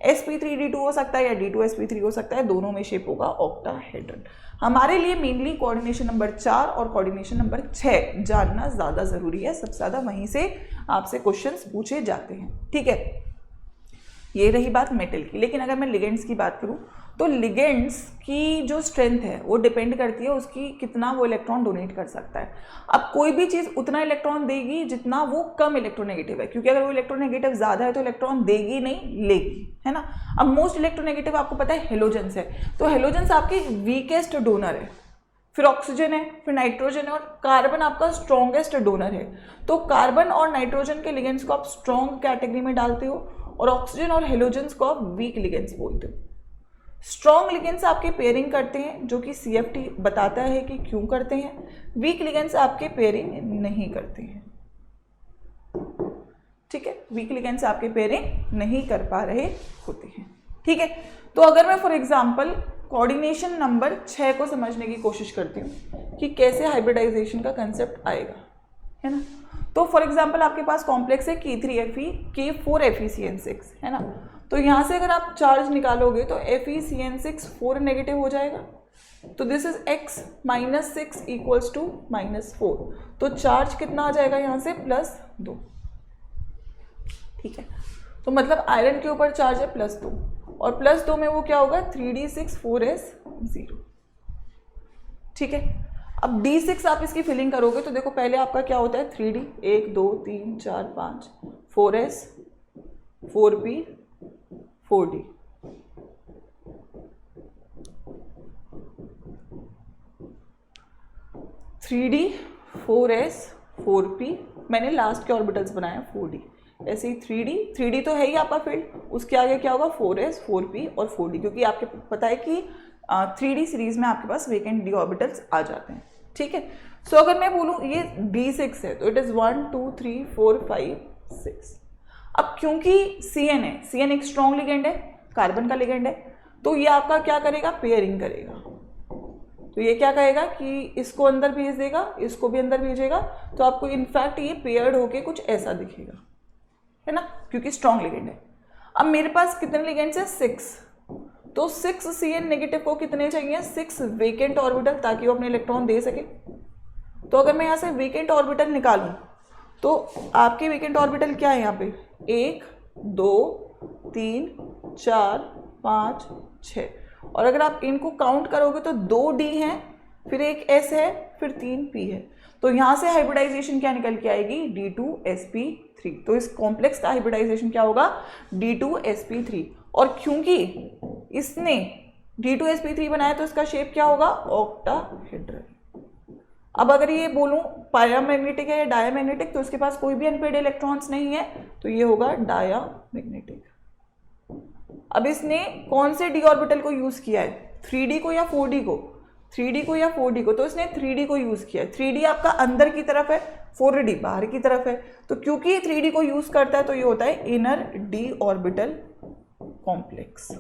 sp3d2 हो सकता है या d2sp3 हो सकता है, दोनों में शेप होगा ऑक्टाहेड्रल। हमारे लिए मेनली कोऑर्डिनेशन नंबर 4 और कोऑर्डिनेशन नंबर 6 जानना ज़्यादा ज़रूरी है, सबसे ज़्यादा वहीं से आपसे क्वेश्चंस पूछे जाते हैं, ठीक है। ये रही बात मेटल की। लेकिन अगर मैं लिगेंड्स की बात करूं तो लिगेंड्स की जो स्ट्रेंथ है वो डिपेंड करती है उसकी कितना वो इलेक्ट्रॉन डोनेट कर सकता है। अब कोई भी चीज़ उतना इलेक्ट्रॉन देगी जितना वो कम इलेक्ट्रोनेगेटिव है, क्योंकि अगर वो इलेक्ट्रोनेगेटिव ज़्यादा है तो इलेक्ट्रॉन देगी नहीं, लेगी, है ना। अब मोस्ट इलेक्ट्रोनेगेटिव आपको पता है हेलोजेंस है, तो हेलोजेंस आपकी वीकेस्ट डोनर है, फिर ऑक्सीजन है, फिर नाइट्रोजन है, और कार्बन आपका स्ट्रॉन्गेस्ट डोनर है। तो कार्बन और नाइट्रोजन के लिगेंड्स को आप स्ट्रॉन्ग कैटेगरी में डालते हो और ऑक्सीजन और हेलोजेंस को आप वीक लिगेंड्स बोलते हो। स्ट्रॉन्ग लिगेंड्स आपके पेयरिंग करते हैं, जो कि CFT बताता है कि क्यों करते हैं। वीक लिगेंड्स आपके पेयरिंग नहीं करते हैं, ठीक है। वीक लिगेंड्स आपके पेयरिंग नहीं कर पा रहे होते हैं, ठीक है। तो अगर मैं फॉर एग्जांपल कोऑर्डिनेशन नंबर 6 को समझने की कोशिश करती हूँ कि कैसे हाइब्रिडाइजेशन का कंसेप्ट आएगा, है ना। तो फॉर एग्जांपल आपके पास कॉम्प्लेक्स है K3Fe K4FeCN6, है ना। तो यहाँ से अगर आप चार्ज निकालोगे तो FeCN6 4 नेगेटिव हो जाएगा, तो this is x -6 equals to -4, तो चार्ज कितना आ जाएगा यहाँ से, +2, ठीक है। तो मतलब आयरन के ऊपर चार्ज है +2 और +2 में वो क्या होगा, 3d6 4s0, ठीक है। अब d6 आप इसकी फिलिंग करोगे तो देखो पहले आपका क्या होता है, 3d 1 2 3 4 5 4s 4p 4d, three D 4s 4p, मैंने लास्ट के ऑर्बिटल्स बनाया 4d, ऐसे ही 3d तो है ही आपका फील्ड, उसके आगे क्या होगा 4s 4p और 4d, क्योंकि आपको पता है कि 3d सीरीज में आपके पास वेकेंट d ऑर्बिटल्स आ जाते हैं, ठीक है। सो अगर मैं बोलूँ ये D6 है तो इट इज़ 1 2 3 4 5 6। अब क्योंकि CN है, CN एक स्ट्रॉन्ग लिगेंड है, कार्बन का लिगेंड है, तो ये आपका क्या करेगा, पेयरिंग करेगा। तो ये क्या कहेगा कि इसको अंदर भेज देगा, इसको भी अंदर भेजेगा, तो आपको इनफैक्ट ये पेयर्ड होके कुछ ऐसा दिखेगा, है ना, क्योंकि स्ट्रॉन्ग लिगेंड है। अब मेरे पास कितने लिगेंड्स हैं, 6, तो 6 CN नेगेटिव को कितने चाहिए, 6 वेकेंट ऑर्बिटल, ताकि वो अपने इलेक्ट्रॉन दे सके। तो अगर मैं यहाँ से वेकेंट ऑर्बिटल निकालूं तो आपके वेकेंट ऑर्बिटल क्या है यहाँ पे, 1 2 3 4 5 6, और अगर आप इनको काउंट करोगे तो 2 D हैं, फिर एक S है, फिर 3 P है। तो यहाँ से हाइब्रिडाइजेशन क्या निकल के आएगी, D2sp3। तो इस कॉम्प्लेक्स का हाइब्रिडाइजेशन क्या होगा, D2sp3। और क्योंकि इसने D2sp3 बनाया तो इसका शेप क्या होगा, ऑक्टाहेड्रल। अब अगर ये बोलूं पैरामैग्नेटिक है या डायामैग्नेटिक, तो इसके पास कोई भी अनपेड इलेक्ट्रॉन्स नहीं है, तो ये होगा डायामैग्नेटिक। अब इसने कौन से डी ऑर्बिटल को यूज किया है, 3D को या 4D को, 3D को या 4D को, तो इसने 3D को यूज किया है। 3D आपका अंदर की तरफ है, 4D बाहर की तरफ है, तो क्योंकि 3D को यूज करता है तो ये होता है इनर डी ऑर्बिटल कॉम्प्लेक्स।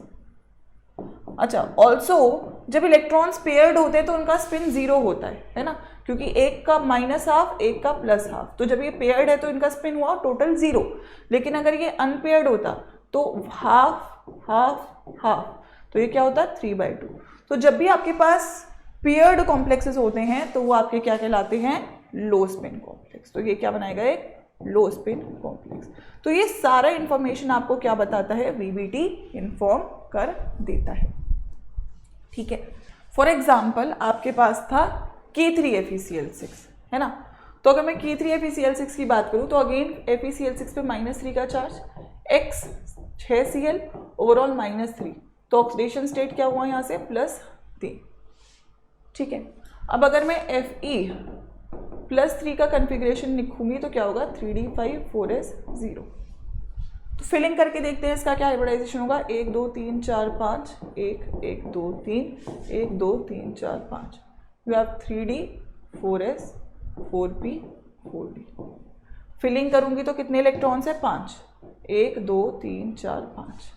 अच्छा, ऑल्सो जब इलेक्ट्रॉन्स पेयर्ड होते हैं तो उनका स्पिन 0 होता है ना, क्योंकि एक का -12 एक का +12, तो जब ये पेयर्ड है तो इनका स्पिन हुआ टोटल 0। लेकिन अगर ये अनपेयर्ड होता तो हाफ हाफ हाफ, तो ये क्या होता है 3/2। तो जब भी आपके पास पेयर्ड कॉम्प्लेक्सेस होते हैं तो वो आपके क्या कहलाते हैं, लो स्पिन कॉम्प्लेक्स। तो ये क्या बनाएगा, एक लो स्पिन कॉम्प्लेक्स। तो ये सारा इंफॉर्मेशन आपको क्या बताता है, VBT इन्फॉर्म कर देता है, ठीक है। फॉर एग्जाम्पल आपके पास था K3FeCl6, है ना, तो अगर मैं K3FeCl6 की बात करूं तो अगेन FeCl6 पे -3 का चार्ज, X 6Cl ओवरऑल -3, तो ऑक्सीडेशन स्टेट क्या हुआ यहाँ से, +3, ठीक है। अब अगर मैं Fe+3 का कन्फिग्रेशन लिखूंगी तो क्या होगा, 3D5 4S0। तो फिलिंग करके देखते हैं इसका क्या हाइब्रिडाइजेशन होगा, 1 2 3 4 5 1 1 2 3 1 2 3 4 5, you have 3D 4S 4P 4D। Filling करूंगी तो कितने इलेक्ट्रॉन्स है, 5, 1 2 3 4 5।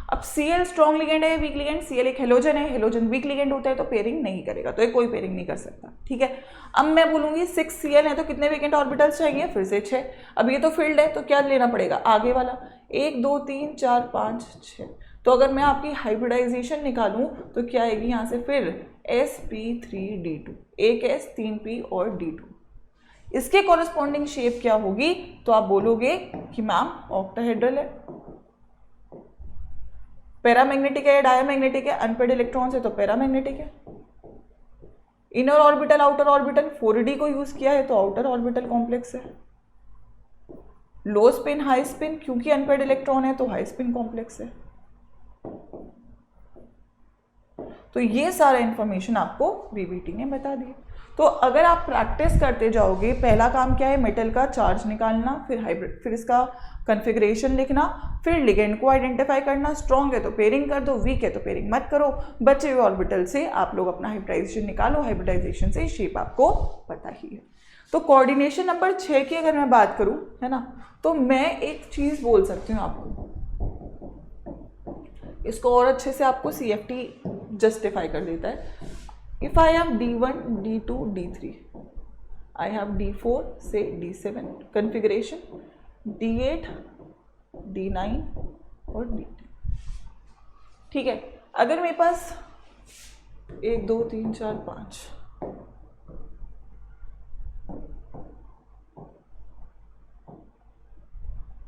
अब Cl स्ट्रॉन्ग लिगेंड है, वीक लिगेंड, Cl एक हेलोजन है, हेलोजन वीक लिगेंड होता है तो पेयरिंग नहीं करेगा, तो ये कोई पेयरिंग नहीं कर सकता, ठीक है। अब मैं बोलूंगी 6Cl है तो कितने वेकेंट ऑर्बिटल्स चाहिए, फिर से 6। अब ये तो फील्ड है तो क्या लेना पड़ेगा, आगे वाला, 1 2 3 4 5 6। तो अगर मैं आपकी हाइब्रिडाइजेशन निकालूं तो क्या आएगी यहाँ से, फिर sp3d2, एक S 3p और d2। इसके कॉरेस्पॉन्डिंग शेप क्या होगी, तो आप बोलोगे कि मैम ऑक्टाहेड्रल है। पैरामैग्नेटिक है या डायामैग्नेटिक है, अनपेड इलेक्ट्रॉन्स है तो पैरामैग्नेटिक है। Inner orbital outer orbital 4D को यूज किया है तो आउटर ऑर्बिटल कॉम्प्लेक्स है। लो स्पिन हाई स्पिन, क्योंकि अनपेड इलेक्ट्रॉन है तो हाई स्पिन कॉम्प्लेक्स है। तो ये सारा इंफॉर्मेशन आपको VBT ने बता दी। तो अगर आप प्रैक्टिस करते जाओगे, पहला काम क्या है, मेटल का चार्ज निकालना, फिर इसका कन्फिग्रेशन लिखना, फिर लिगेंड को आइडेंटिफाई करना, स्ट्रॉन्ग है तो पेयरिंग कर दो, वीक है तो पेयरिंग मत करो। बचे हुए ऑर्बिटल से आप लोग अपना हाइब्रिडाइजेशन निकालो, हाइब्रिडाइजेशन से शेप आपको पता ही है। तो कोऑर्डिनेशन नंबर 6 की अगर मैं बात करूं, है ना, तो मैं एक चीज बोल सकती हूँ आपको, इसको और अच्छे से आपको CFT जस्टिफाई कर देता है। If I have D1, D2, D3, I have D4 से D7 configuration, D8, D9 और D10, ठीक है। अगर मेरे पास 1 2 3 4 5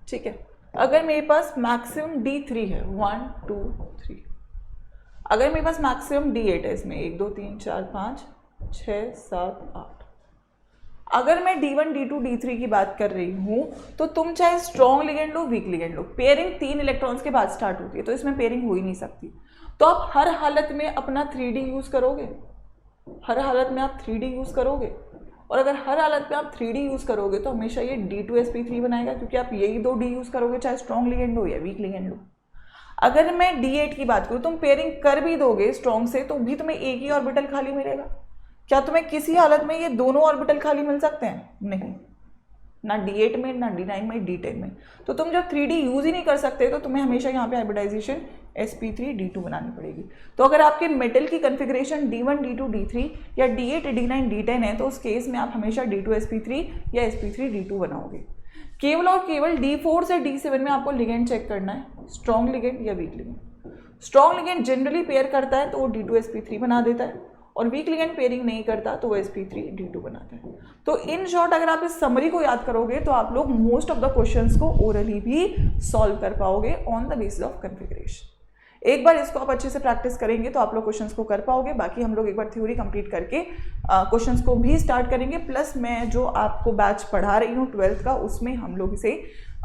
ठीक है, अगर मेरे पास मैक्सिमम D3 है 1 2 3, अगर मेरे पास मैक्सिमम D8 है, इसमें 1 2 3 4 5 6 7 8, अगर मैं D1 D2 D3 की बात कर रही हूँ तो तुम चाहे स्ट्रॉन्ग लिगेंड लो वीक लिगेंड लो, पेयरिंग 3 इलेक्ट्रॉन्स के बाद स्टार्ट होती है, तो इसमें पेयरिंग हो ही नहीं सकती। तो आप हर हालत में अपना 3D यूज करोगे, हर हालत में आप 3D यूज करोगे, और अगर हर हालत में आप 3D यूज करोगे तो हमेशा ये D2sp3 बनाएगा, क्योंकि आप यही 2 D यूज करोगे, चाहे स्ट्रॉन्ग लिगेंड हो या वीक लिगेंड लो। अगर मैं D8 की बात करूँ, तुम पेयरिंग कर भी दोगे स्ट्रॉन्ग से तो भी तुम्हें एक ही ऑर्बिटल खाली मिलेगा। क्या तुम्हें किसी हालत में ये दोनों ऑर्बिटल खाली मिल सकते हैं? नहीं, ना D8 में, ना D9 में, D10 में। तो तुम जब 3D यूज ही नहीं कर सकते तो तुम्हें हमेशा यहाँ पे हाइब्रिडाइजेशन sp3 d2 बनानी पड़ेगी। तो अगर आपके मेटल की कन्फिग्रेशन d1 d2 d3 या d8 d9 d10 है तो उस केस में आप हमेशा d2 sp3 या sp3 d2 बनाओगे। केवल और केवल d4 से d7 में आपको लिगेंड चेक करना है, स्ट्रॉन्ग लिगेंड या week ligand. Strong ligand generally pair करता है तो वो d2 sp3 बना देता है, और वीक लिगेंड पेयरिंग नहीं करता तो वो sp3 d2 बनाता है। तो इन शॉर्ट अगर आप इस समरी को याद करोगे तो आप लोग मोस्ट ऑफ द क्वेश्चंस को ओरली भी सॉल्व कर पाओगे on the basis of configuration. एक बार इसको आप अच्छे से प्रैक्टिस करेंगे तो आप लोग क्वेश्चंस को कर पाओगे। बाकी हम लोग एक बार थ्योरी कंप्लीट करके क्वेश्चंस को भी स्टार्ट करेंगे, प्लस मैं जो आपको बैच पढ़ा रही हूँ 12th का, उसमें हम लोग इसे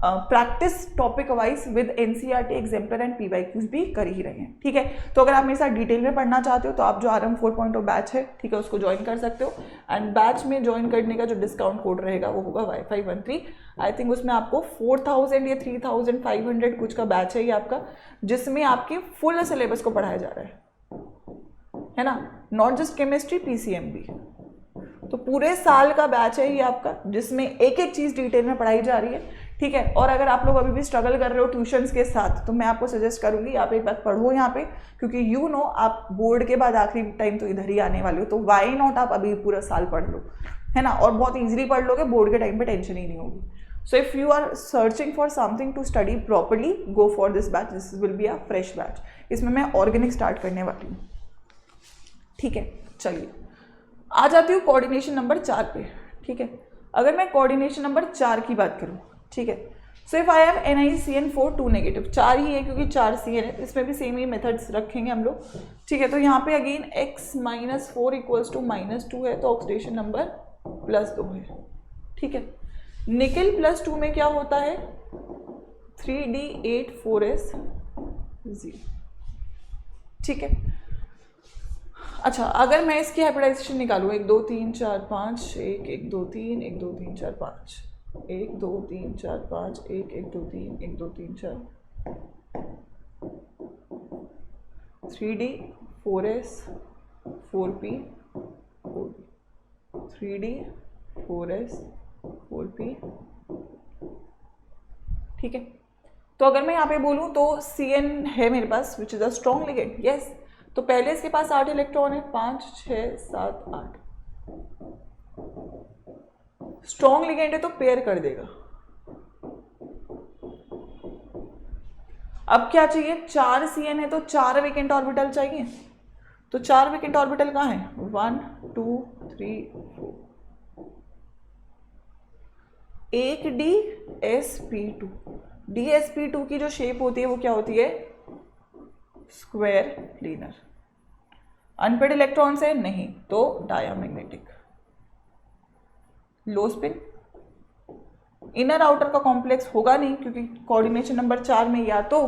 practice topic wise with NCERT exemplar and PYQs भी कर ही रहे हैं। ठीक है, तो अगर आप मेरे साथ डिटेल में पढ़ना चाहते हो तो आप जो RM 4.0 बैच है, ठीक है, उसको ज्वाइन कर सकते हो। एंड बैच में ज्वाइन करने का जो डिस्काउंट कोड रहेगा वो होगा Wi-Fi 13। आई थिंक उसमें आपको 4000 या 3500 कुछ का बैच है ये आपका, जिसमें आपके फुल सिलेबस को पढ़ाया जा रहा है ना, नॉट जस्ट केमिस्ट्री, PCM भी। तो पूरे साल का बैच है ये आपका, जिसमें एक एक चीज़ डिटेल में पढ़ाई जा रही है। ठीक है, और अगर आप लोग अभी भी स्ट्रगल कर रहे हो ट्यूशंस के साथ तो मैं आपको सजेस्ट करूंगी आप एक बार पढ़ो यहाँ पे, क्योंकि यू नो आप बोर्ड के बाद आखिरी टाइम तो इधर ही आने वाले हो, तो वाई नॉट आप अभी पूरा साल पढ़ लो, है ना, और बहुत ईजिली पढ़ लोगे, बोर्ड के टाइम पे टेंशन ही नहीं होगी। So if you are searching for something to study properly, go for this batch, this will be a fresh batch. इसमें मैं ऑर्गेनिक स्टार्ट करने वाली हूँ। ठीक है, चलिए आ जाती हूँ कोऑर्डिनेशन नंबर 4 पे। ठीक है, अगर मैं कोऑर्डिनेशन नंबर 4 की बात करूँ, ठीक है, so if I have NiCN4 2 negative, 4 ही है क्योंकि 4 CN है, इसमें भी सेम ही मेथड्स रखेंगे हम लोग। ठीक है, तो यहाँ पे अगेन x - 4 = -2 है, तो ऑक्सीडेशन नंबर +2 है। ठीक है, निकल +2 में क्या होता है 3D8 4s0। ठीक है, अच्छा, अगर मैं इसकी हाइब्रिडाइजेशन निकालूँ 1 2 3 4 5 1 1 2 3 1 2 3 4 5 1 2 3 4 5 1 1 2 3 1 2 3 4 3D 4s 4p 4p 3D 4s 4p। ठीक है, तो अगर मैं यहाँ पे बोलूँ तो CN है मेरे पास which is a strong ligand. Yes, तो पहले इसके पास 8 इलेक्ट्रॉन है, 5 6 7 8। स्ट्रॉन्ग लिगेंड है तो पेयर कर देगा। अब क्या चाहिए, 4 CN है तो 4 वेकेंट ऑर्बिटल चाहिए। तो 4 वेकेंट ऑर्बिटल कहाँ है, 1 2 3 4। एक DsP2, DsP2 की जो शेप होती है वो क्या होती है, स्क्वायर प्लेनर। अनपेड इलेक्ट्रॉन्स है नहीं, तो डायामैग्नेटिक। लो स्पिन, इनर आउटर का कॉम्प्लेक्स होगा नहीं, क्योंकि कोऑर्डिनेशन नंबर 4 में या तो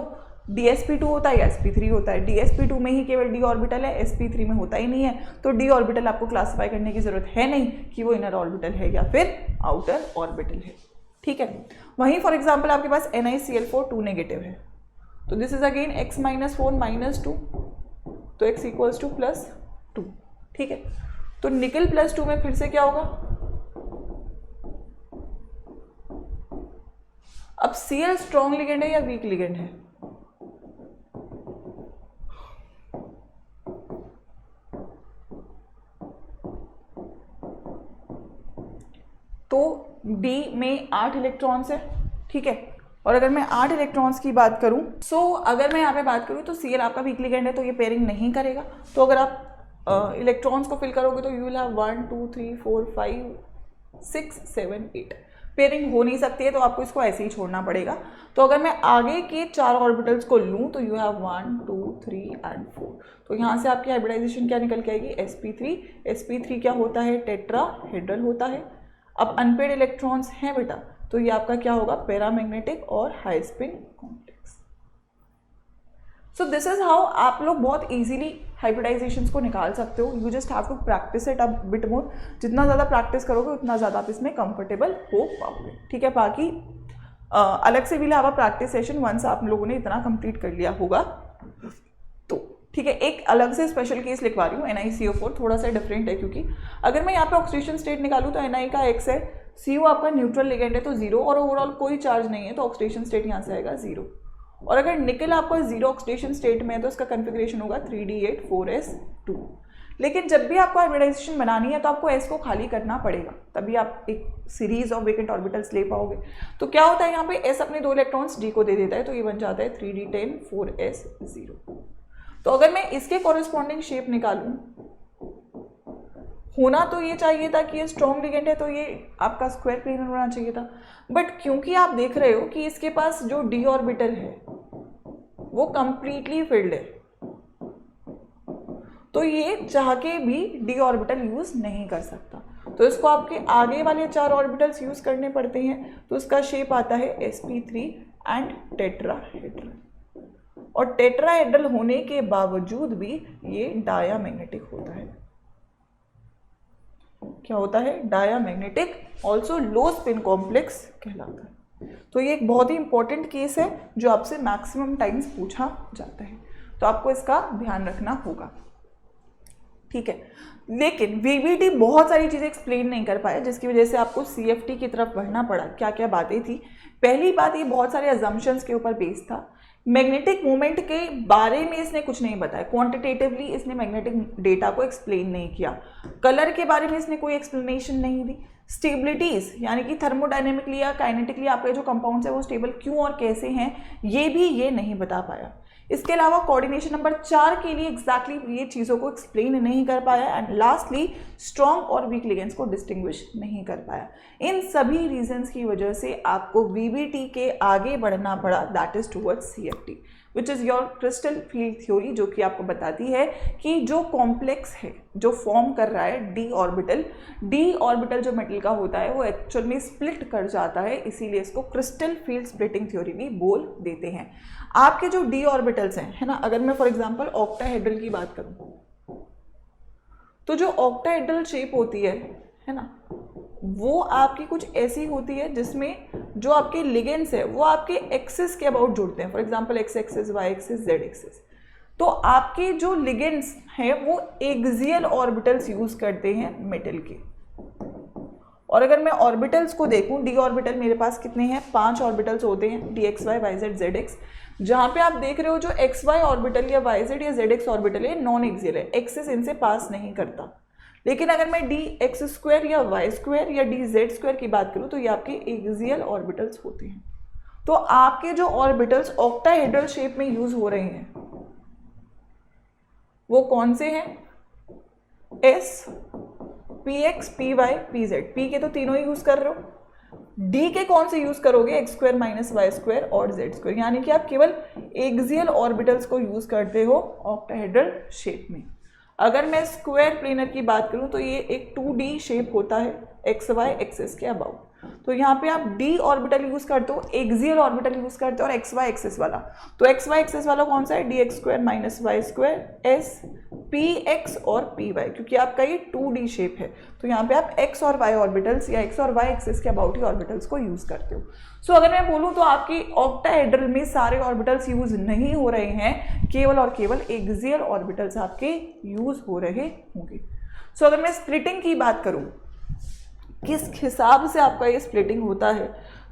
DsP2 होता है या sp3 होता है। DsP2 में ही केवल d ऑर्बिटल है, sp3 में होता ही नहीं है, तो d ऑर्बिटल आपको क्लासिफाई करने की जरूरत है नहीं कि वो इनर ऑर्बिटल है या फिर आउटर ऑर्बिटल है। ठीक है, वहीं फॉर एग्जाम्पल आपके पास NiCl4 2 नेगेटिव है, तो दिस इज अगेन x - 4 -2, तो x = +2। ठीक है, तो निकल +2 में फिर से क्या होगा, अब Cl स्ट्रॉन्ग लिगेंड है या वीक लिगेंड है, तो D में 8 इलेक्ट्रॉन्स है। ठीक है, और अगर मैं 8 इलेक्ट्रॉन्स की बात करूं, अगर मैं यहाँ पे बात करूं तो Cl आपका वीक लिगेंड है तो ये पेयरिंग नहीं करेगा। तो अगर आप इलेक्ट्रॉन्स को फिल करोगे तो यू विल हैव 1 2 3 4 5 6 7 8, पेयरिंग हो नहीं सकती है, तो आपको इसको ऐसे ही छोड़ना पड़ेगा। तो अगर मैं आगे के 4 ऑर्बिटल्स को लूँ तो यू हैव 1 2 3 एंड 4, तो यहाँ से आपकी हाइब्रिडाइजेशन क्या निकल के आएगी, sp3। sp3 क्या होता है, टेट्राहेड्रल होता है। अब अनपेड इलेक्ट्रॉन्स हैं बेटा, तो ये आपका क्या होगा, पैरामैग्नेटिक और high spin complex. So this is how आप लोग बहुत इजीली हाइब्रिडाइजेशंस को निकाल सकते हो। You just have to practise it a bit more. जितना ज़्यादा प्रैक्टिस करोगे उतना ज़्यादा आप इसमें कंफर्टेबल हो पाओगे। ठीक है, बाकी अलग से will have a practice session once आप लोगों ने इतना कंप्लीट कर लिया होगा तो। ठीक है। एक अलग से स्पेशल केस लिखवा रही हूँ, NiCO4 थोड़ा सा डिफरेंट है, क्योंकि अगर मैं यहाँ पे ऑक्सीडेशन स्टेट निकालूँ तो Na का X है, CO आपका न्यूट्रल लिगेंड है तो 0, और ओवरऑल कोई चार्ज नहीं है तो ऑक्सीडेशन स्टेट यहाँ से आएगा 0। और अगर निकल आपका 0 ऑक्सीडेशन स्टेट में है तो इसका कन्फिग्रेशन होगा 3D8 4S2। लेकिन जब भी आपको हाइब्रिडाइजेशन बनानी है तो आपको S को खाली करना पड़ेगा, तभी आप एक सीरीज ऑफ वेकेंट ऑर्बिटल्स ले पाओगे। तो क्या होता है यहाँ पे S अपने 2 इलेक्ट्रॉन्स D को दे देता है, तो ये बन जाता है 3D10 4S0। तो अगर मैं इसके कॉरेस्पॉन्डिंग शेप निकालूं, होना तो ये चाहिए था कि ये स्ट्रॉन्ग लिगेंड है तो ये आपका स्क्वायर प्लेनर होना चाहिए था, बट क्योंकि आप देख रहे हो कि इसके पास जो D ऑर्बिटल है वो कंप्लीटली फिल्ड है, तो ये चाह के भी D ऑर्बिटल यूज नहीं कर सकता, तो इसको आपके आगे वाले 4 ऑर्बिटल्स यूज करने पड़ते हैं। तो इसका शेप आता है sp3 एंड टेट्राहेड्रल, और टेट्राहेड्रल होने के बावजूद भी ये डायामैग्नेटिक होता है। क्या होता है? Diamagnetic, also low spin complex कहलाता है। तो ये एक बहुत ही इंपॉर्टेंट केस है जो आपसे मैक्सिमम टाइम्स पूछा जाता है, तो आपको इसका ध्यान रखना होगा, ठीक है। लेकिन VBT बहुत सारी चीज़ें एक्सप्लेन नहीं कर पाया, जिसकी वजह से आपको CFT की तरफ बढ़ना पड़ा। क्या क्या बातें थी? पहली बात, ये बहुत सारे अजम्पशंस के ऊपर बेस्ड था। मैग्नेटिक मोमेंट के बारे में इसने कुछ नहीं बताया, क्वांटिटेटिवली इसने मैग्नेटिक डेटा को एक्सप्लेन नहीं किया। कलर के बारे में इसने कोई एक्सप्लेनेशन नहीं दी। स्टेबिलिटीज यानी कि थर्मोडायनेमिकली या काइनेटिकली आपके जो कंपाउंड्स है वो स्टेबल क्यों और कैसे हैं, ये भी ये नहीं बता पाया। इसके अलावा कोऑर्डिनेशन नंबर 4 के लिए एग्जैक्टली ये चीज़ों को एक्सप्लेन नहीं कर पाया, एंड लास्टली स्ट्रॉन्ग और वीक लिगेंड्स को डिस्टिंग्विश नहीं कर पाया। इन सभी रीजंस की वजह से आपको VBT के आगे बढ़ना पड़ा, that is towards CFT, which is your crystal field theory, जो कि आपको बताती है कि जो कॉम्प्लेक्स है जो फॉर्म कर रहा है D ऑर्बिटल जो मेटल का होता है वो एक्चुअल में स्प्लिट कर जाता है, इसीलिए इसको क्रिस्टल फील्ड स्प्लिटिंग थ्योरी भी बोल देते हैं। आपके जो D ऑर्बिटल्स हैं, है ना, अगर मैं फॉर एग्जांपल ऑक्टाहेड्रल की बात करूं तो जो ऑक्टाहेड्रल शेप होती है ना, वो आपकी कुछ ऐसी होती है जिसमें जो आपके लिगेंड्स है वो आपके एक्सिस के अबाउट जुड़ते हैं, for example X axis, Y axis, Z axis. तो आपके जो लिगेंड्स हैं वो एक्सियल ऑर्बिटल्स यूज करते हैं मेटल के। और अगर मैं ऑर्बिटल्स को देखूं, D ऑर्बिटल मेरे पास कितने हैं? 5 ऑर्बिटल्स होते हैं, DXY, YZ, ZX। जहां पे आप देख रहे हो जो XY ऑर्बिटल या YZ या ZX ऑर्बिटल है नॉन एक्सियल है, एक्सिस इनसे पास नहीं करता। लेकिन अगर मैं DX² या Y² या DZ² की बात करूं तो ये आपके एक्सियल ऑर्बिटल्स होते हैं। तो आपके जो ऑर्बिटल्स ऑक्टाहेड्रल शेप में यूज हो रहे हैं वो कौन से हैं? S, PX, PY, PZ। P के तो तीनों ही यूज कर रहे हो, D के कौन से यूज करोगे? X² - Y² और Z², यानी कि आप केवल एक्सियल ऑर्बिटल्स को यूज करते हो ऑक्टाहेड्रल शेप में। अगर मैं स्क्वायर प्लेनर की बात करूं तो ये एक 2D शेप होता है XY एक्सिस के अबाउट। तो यहाँ पे आप D ऑर्बिटल यूज करते हो, एक्सियल ऑर्बिटल यूज करते हो, और XY एक्सिस वाला, तो XY एक्सिस वाला कौन सा है? DX² - Y², S, PX और PY, क्योंकि आपका ये 2D शेप है। तो यहाँ पे आप X और Y ऑर्बिटल्स या X और Y एक्सिस के अबाउट ही ऑर्बिटल्स को यूज करते हो। सो अगर मैं बोलूँ तो आपकी ऑक्टाहेड्रल में सारे ऑर्बिटल्स यूज नहीं हो रहे हैं, केवल और केवल एक्सियल ऑर्बिटल्स आपके यूज हो रहे होंगे। सो अगर मैं स्प्लिटिंग की बात करूँ, किस हिसाब से आपका ये स्प्लिटिंग होता है,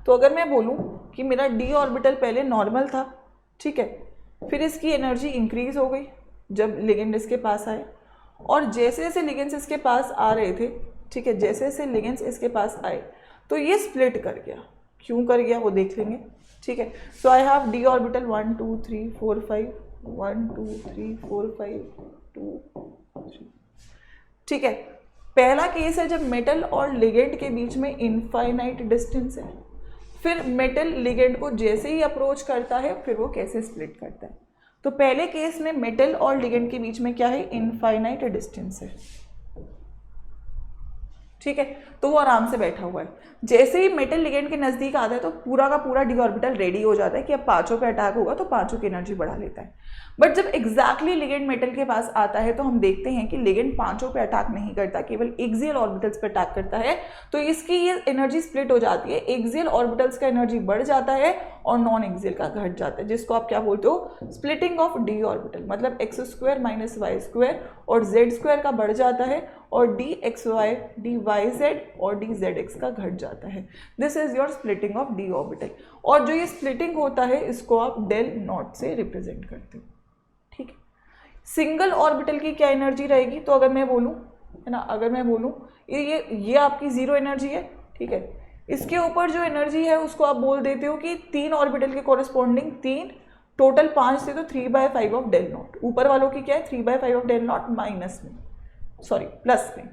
तो अगर मैं बोलूं कि मेरा D ऑर्बिटल पहले नॉर्मल था, ठीक है, फिर इसकी एनर्जी इंक्रीज हो गई जब लिगेंड इसके पास आए, और जैसे जैसे लिगेंड्स इसके पास आ रहे थे, ठीक है, जैसे जैसे लिगेंड्स इसके पास आए तो ये स्प्लिट कर गया। क्यों कर गया वो देख लेंगे, ठीक है। सो आई हैव D ऑर्बिटल 1 2 3 4 5 1 2 3 4 5 2 3, ठीक है। पहला केस है जब मेटल और लिगेंड के बीच में इनफाइनाइट डिस्टेंस है, फिर मेटल लिगेंड को जैसे ही अप्रोच करता है फिर वो कैसे स्प्लिट करता है। तो पहले केस में मेटल और लिगेंड के बीच में क्या है? इनफाइनाइट डिस्टेंस है। ठीक है, तो वो आराम से बैठा हुआ है। जैसे ही मेटल लिगेंड के नज़दीक आता है तो पूरा का पूरा डी ऑर्बिटल रेडी हो जाता है कि अब पांचों पे अटैक होगा, तो पांचों की एनर्जी बढ़ा लेता है। बट जब एग्जैक्टली लिगेंड मेटल के पास आता है तो हम देखते हैं कि लिगेंड पांचों पे अटैक नहीं करता, केवल एक्सियल ऑर्बिटल्स पे अटैक करता है। तो इसकी ये एनर्जी स्प्लिट हो जाती है, एक्सियल ऑर्बिटल्स का एनर्जी बढ़ जाता है और नॉन एक्सियल का घट जाता है, जिसको आप क्या बोलते हो, स्प्लिटिंग ऑफ डी ऑर्बिटल। मतलब x square minus y square और z स्क्वायर का बढ़ जाता है और d x y d y z और डी जेड एक्स का घट जाता है। This is your splitting of d orbital. और जो ये स्प्लिटिंग होता है इसको आप डेल नॉट से रिप्रेजेंट करते हो। ठीक है, सिंगल ऑर्बिटल की क्या एनर्जी रहेगी, तो अगर मैं बोलूँ, है ना, अगर मैं बोलूँ ये आपकी जीरो एनर्जी है। ठीक है, इसके ऊपर जो एनर्जी है उसको आप बोल देते हो कि तीन ऑर्बिटल के कॉरेस्पॉन्डिंग, तीन टोटल 5 थे तो 3/5 ऑफ डेल नॉट। ऊपर वालों की क्या है, 3/5 ऑफ डेल नॉट माइनस में, सॉरी प्लस में।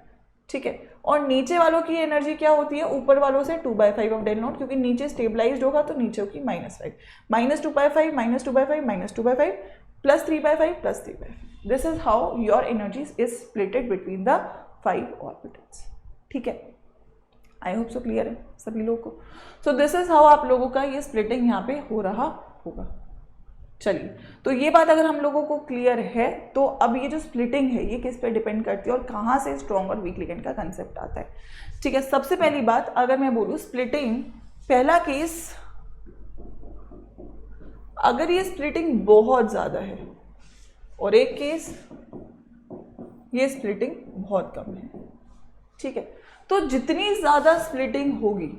ठीक है, और नीचे वालों की एनर्जी क्या होती है, ऊपर वालों से 2/5 ऑफ डेल नॉट, क्योंकि नीचे स्टेबलाइज्ड होगा तो नीचे की -5, -2/5 -2/5 -2/5 plus 3/5 plus 3/5। This is how your energy is splitted between the 5 orbitals. ठीक है, आई होप सो क्लियर है सभी लोगों को। सो दिस इज हाउ आप लोगों का ये स्प्लिटिंग यहाँ पे हो रहा होगा। चलिए, तो ये बात अगर हम लोगों को क्लियर है तो अब ये जो स्प्लिटिंग है ये किस पे डिपेंड करती है और कहाँ से स्ट्रॉन्ग और वीक लिगेंड का कंसेप्ट आता है। ठीक है, सबसे पहली बात अगर मैं बोलूँ स्प्लिटिंग, पहला केस, अगर ये स्प्लिटिंग बहुत ज़्यादा है, और एक केस ये स्प्लिटिंग बहुत कम है। ठीक है, तो जितनी ज़्यादा स्प्लिटिंग होगी,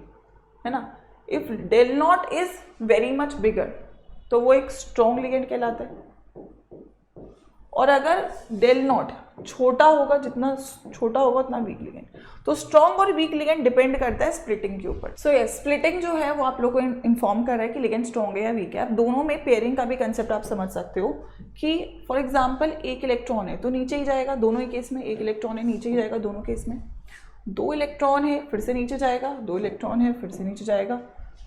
है ना, if del naught is very much bigger तो वो एक स्ट्रॉन्ग लिगेंड कहलाता है। और अगर डेल नॉट छोटा होगा, जितना छोटा होगा उतना वीक लिगेंड। तो स्ट्रॉन्ग और वीक लिगेंड डिपेंड करता है स्प्लिटिंग के ऊपर। सो यस, स्प्लिटिंग जो है वो आप लोगों को इन्फॉर्म कर रहा है कि लिगेंड स्ट्रॉन्ग है या वीक है। आप दोनों में पेयरिंग का भी कंसेप्ट आप समझ सकते हो कि फॉर एग्जाम्पल एक इलेक्ट्रॉन है तो नीचे ही जाएगा दोनों ही केस में, एक इलेक्ट्रॉन है नीचे ही जाएगा दोनों केस में, 2 इलेक्ट्रॉन है फिर से नीचे जाएगा, 2 इलेक्ट्रॉन है फिर से नीचे जाएगा,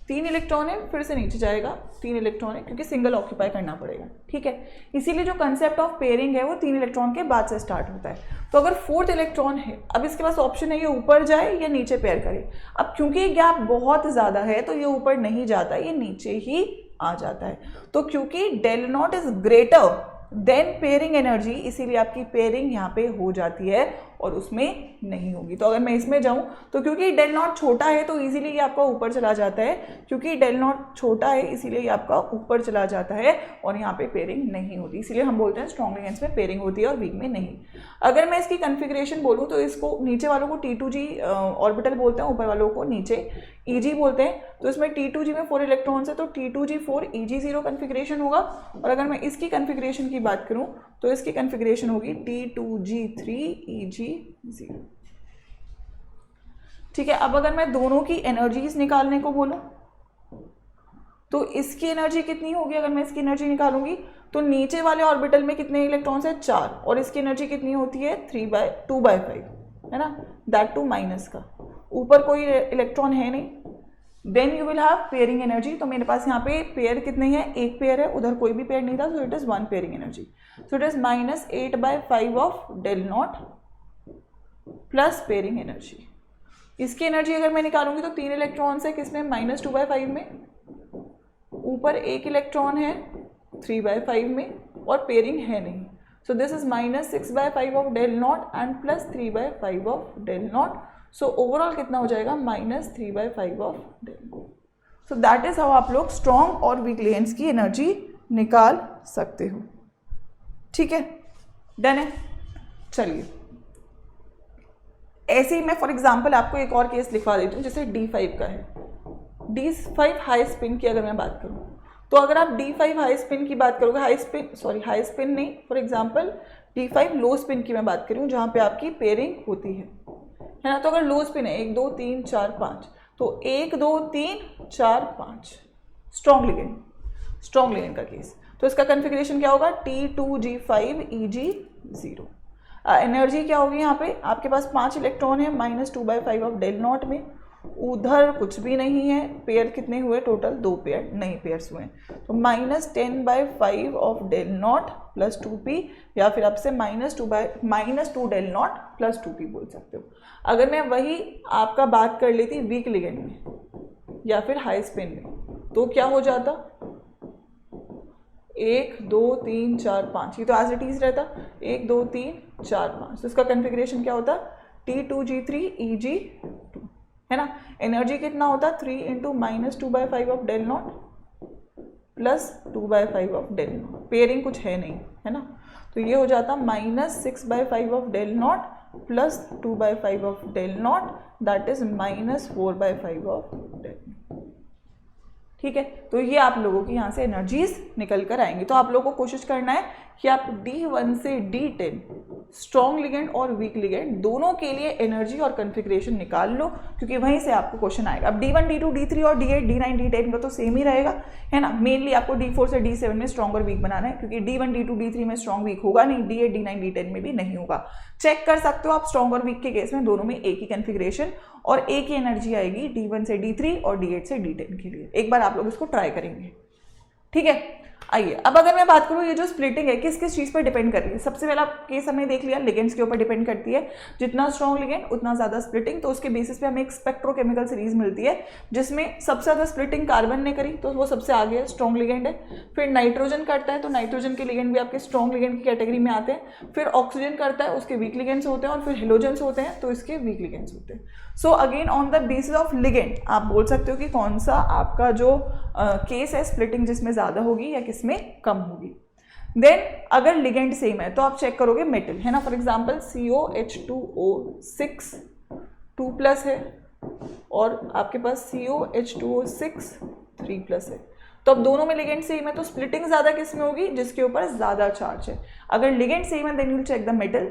3 इलेक्ट्रॉन है फिर से नीचे जाएगा, 3 इलेक्ट्रॉन है क्योंकि सिंगल ऑक्यूपाई करना पड़ेगा। ठीक है, इसीलिए जो कंसेप्ट ऑफ पेयरिंग है वो 3 इलेक्ट्रॉन के बाद से स्टार्ट होता है। तो अगर 4th इलेक्ट्रॉन है, अब इसके पास ऑप्शन है ये ऊपर जाए या नीचे पेयर करे। अब क्योंकि ये गैप बहुत ज़्यादा है तो ये ऊपर नहीं जाता, ये नीचे ही आ जाता है। तो क्योंकि del naught is greater than pairing energy, इसीलिए आपकी पेयरिंग यहाँ पे हो जाती है और उसमें नहीं होगी। तो अगर मैं इसमें जाऊँ तो क्योंकि डेल नॉट छोटा है तो इजीली ये आपका ऊपर चला जाता है, क्योंकि डेल नॉट छोटा है इसीलिए ये आपका ऊपर चला जाता है और यहाँ पे पेयरिंग नहीं होती। इसीलिए हम बोलते हैं स्ट्रॉन्ग लिगेंड्स में पेयरिंग होती है और वीक में नहीं। अगर मैं इसकी कन्फिग्रेशन बोलूँ तो इसको नीचे वालों को T2G ऑर्बिटल बोलते हैं, ऊपर वालों को नीचे EG बोलते हैं। तो इसमें T2G में 4 इलेक्ट्रॉन्स है तो T2G4 EG0 कन्फिग्रेशन होगा। और अगर मैं इसकी कन्फिग्रेशन की बात करूं तो इसकी कन्फिग्रेशन होगी T2G3 EG0। ठीक है, अब अगर मैं दोनों की एनर्जीज निकालने को बोलूं तो इसकी एनर्जी कितनी होगी, अगर मैं इसकी एनर्जी निकालूंगी तो नीचे वाले ऑर्बिटल में कितने इलेक्ट्रॉन्स है, 4, और इसकी एनर्जी कितनी होती है 2/5, है ना, दैट टू माइनस का, ऊपर कोई इलेक्ट्रॉन है नहीं। Then you will have pairing energy. तो मेरे पास यहाँ पे पेयर कितने हैं, एक पेयर है, उधर कोई भी पेयर नहीं था, so it is 1 pairing energy. So it is -8/5 of del naught plus pairing energy. इसकी एनर्जी अगर मैं निकालूंगी तो 3 इलेक्ट्रॉन्स है किसमें, -2/5 में, ऊपर एक इलेक्ट्रॉन है 3/5 में और पेयरिंग है नहीं। So this is -6/5 of del naught and plus 3/5 of del naught. So overall कितना हो जाएगा, -3/5 of del naught. So that is how आप लोग स्ट्रॉन्ग और वीक लिगेंड्स की एनर्जी निकाल सकते हो। ठीक है, डन है। चलिए, ऐसे ही मैं फॉर एग्जांपल आपको एक और केस लिखवा देती हूँ, जैसे D5 का है। D5 हाई स्पिन की अगर मैं बात करूँ तो अगर आप D5 हाई स्पिन की बात करोगे, हाई स्पिन नहीं, for example D5 low spin की मैं बात करूँ जहाँ पे आपकी पेयरिंग होती है ना। तो अगर लो स्पिन है 1 2 3 4 5, तो 1 2 3 4 5 स्ट्रॉन्ग लिगेंड का केस। तो इसका कन्फिग्रेशन क्या होगा, T2G5 EG0। एनर्जी क्या होगी यहाँ पे, आपके पास 5 इलेक्ट्रॉन है -2/5 ऑफ डेल नॉट में, उधर कुछ भी नहीं है, पेयर कितने हुए टोटल, 2 पेयर नहीं पेयर्स हुए, तो -10/5 of del naught plus 2p, या फिर आपसे -2 डेल नॉट प्लस 2p बोल सकते हो। अगर मैं वही आपका बात कर लेती वीक लिगेंड में या फिर हाई स्पिन में, तो क्या हो जाता, 1 2 3 4 5, ये तो एज इट इज रहता, 1 2 3 4 5, तो इसका कन्फिग्रेशन क्या होता, T2G3 EG2, है ना। एनर्जी कितना होता, 3 into -2/5 of del naught plus 2/5 of del naught, pairing कुछ है नहीं, है ना, तो ये हो जाता -6/5 of del naught plus 2/5 of del naught, that is -4/5 of del naught. ठीक है, तो ये आप लोगों की यहाँ से एनर्जीज निकल कर आएंगी। तो आप लोगों को कोशिश करना है कि आप D1 से D10 स्ट्रॉन्ग लिगेंड और वीक लिगेंड दोनों के लिए एनर्जी और कन्फिग्रेशन निकाल लो, क्योंकि वहीं से आपको क्वेश्चन आएगा। अब D1 D2 D3 और D8 D9 D10 का तो सेम ही रहेगा, है ना। मेनली आपको D4 से D7 में स्ट्रॉन्ग और वीक बनाना है, क्योंकि D1 D2 D3 में स्ट्रॉन्ग वीक होगा नहीं, D8 D9 D10 में भी नहीं होगा। चेक कर सकते हो आप, स्ट्रॉन्ग और वीक के केस में दोनों में एक ही कन्फिग्रेशन और एक ही एनर्जी आएगी D1 से D3 और D8 से D10 के लिए। एक बार आप लोग इसको ट्राई करेंगे, ठीक है। आइए, अब अगर मैं बात करूँ ये जो स्प्लिटिंग है किस किस चीज़ पर डिपेंड कर रही है। सबसे पहला केस हमने देख लिया, लिगेंड्स के ऊपर डिपेंड करती है, जितना स्ट्रॉन्ग लिगेंड उतना ज़्यादा स्प्लिटिंग। तो उसके बेसिस पे हमें एक स्पेक्ट्रोकेमिकल सीरीज मिलती है जिसमें सबसे ज़्यादा स्प्लिटिंग कार्बन ने करी, तो वो सबसे आगे है, स्ट्रॉन्ग लिगेंड है। फिर नाइट्रोजन करता है, तो नाइट्रोजन के लिगेंड भी आपके स्ट्रॉन्ग लिगेंड की कैटेगरी में आते हैं। फिर ऑक्सीजन करता है, उसके वीक लिगेंड्स होते हैं, और फिर हेलोजेंस होते हैं, तो इसके वीक लिगेंड्स होते हैं। So again on the basis of ligand आप बोल सकते हो कि कौन सा आपका जो केस है स्प्लिटिंग जिसमें ज़्यादा होगी या किसमें कम होगी। देन अगर लिगेंड सेम है तो आप चेक करोगे मेटल, है ना। फॉर एग्जांपल COH2O6 2+ है और आपके पास COH2O6 3+ है, तो अब दोनों में लिगेंड सेम है तो स्प्लिटिंग ज़्यादा किस में होगी, जिसके ऊपर ज़्यादा चार्ज है। अगर लिगेंड सेम है then you check the metal,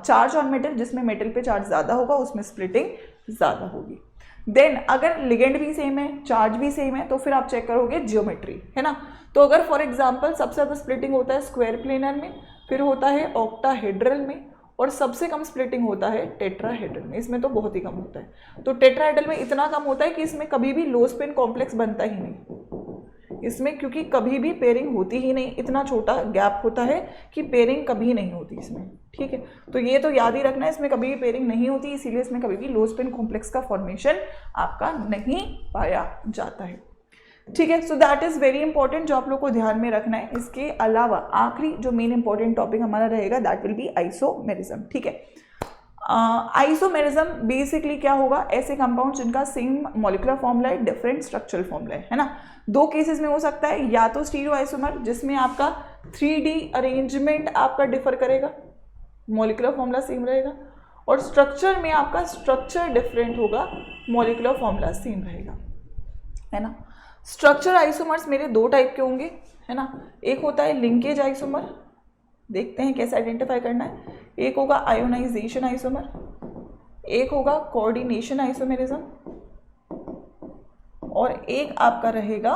charge on metal, जिसमें मेटल पे चार्ज ज़्यादा होगा उसमें स्प्लिटिंग ज़्यादा होगी। देन अगर लिगेंड भी सेम है, चार्ज भी सेम है, तो फिर आप चेक करोगे जियोमेट्री, है ना। तो अगर फॉर एग्जांपल सबसे ज़्यादा स्प्लिटिंग होता है स्क्वायर प्लेनर में, फिर होता है ऑक्टाहेड्रल में, और सबसे कम स्प्लिटिंग होता है टेट्राहेड्रल में। इसमें तो बहुत ही कम होता है। तो टेट्राहेड्रल में इतना कम होता है कि इसमें कभी भी लो स्पिन कॉम्प्लेक्स बनता ही नहीं इसमें, क्योंकि कभी भी पेयरिंग होती ही नहीं, इतना छोटा गैप होता है कि पेयरिंग कभी नहीं होती इसमें, ठीक है। तो ये तो याद ही रखना है, इसमें कभी भी पेयरिंग नहीं होती, इसीलिए इसमें कभी भी लो स्पिन कॉम्प्लेक्स का फॉर्मेशन आपका नहीं पाया जाता है, ठीक है। सो दैट इज वेरी इंपॉर्टेंट, जो आप लोग को ध्यान में रखना है। इसके अलावा आखिरी जो मेन इंपॉर्टेंट टॉपिक हमारा रहेगा दैट विल बी आइसोमेरिज्म, ठीक है। आइसोमेरिज्म बेसिकली क्या होगा, ऐसे कंपाउंड जिनका सेम मॉलिक्यूलर फॉर्मूला है, डिफरेंट स्ट्रक्चरल फॉर्मूला है ना। दो केसेस में हो सकता है, या तो स्टीरियो आइसोमर जिसमें आपका 3D अरेंजमेंट आपका डिफर करेगा, मॉलिक्यूलर फॉर्मूला सेम रहेगा, और स्ट्रक्चर में आपका स्ट्रक्चर डिफरेंट होगा, मॉलिक्यूलर फॉर्मूला सेम रहेगा, है ना। स्ट्रक्चर आइसोमर्स मेरे दो टाइप के होंगे, है ना। एक होता है लिंकेज आइसोमर, देखते हैं कैसे आइडेंटिफाई करना है। एक होगा आयोनाइजेशन आइसोमर, एक होगा कोऑर्डिनेशन आइसोमेरिज्म, और एक आपका रहेगा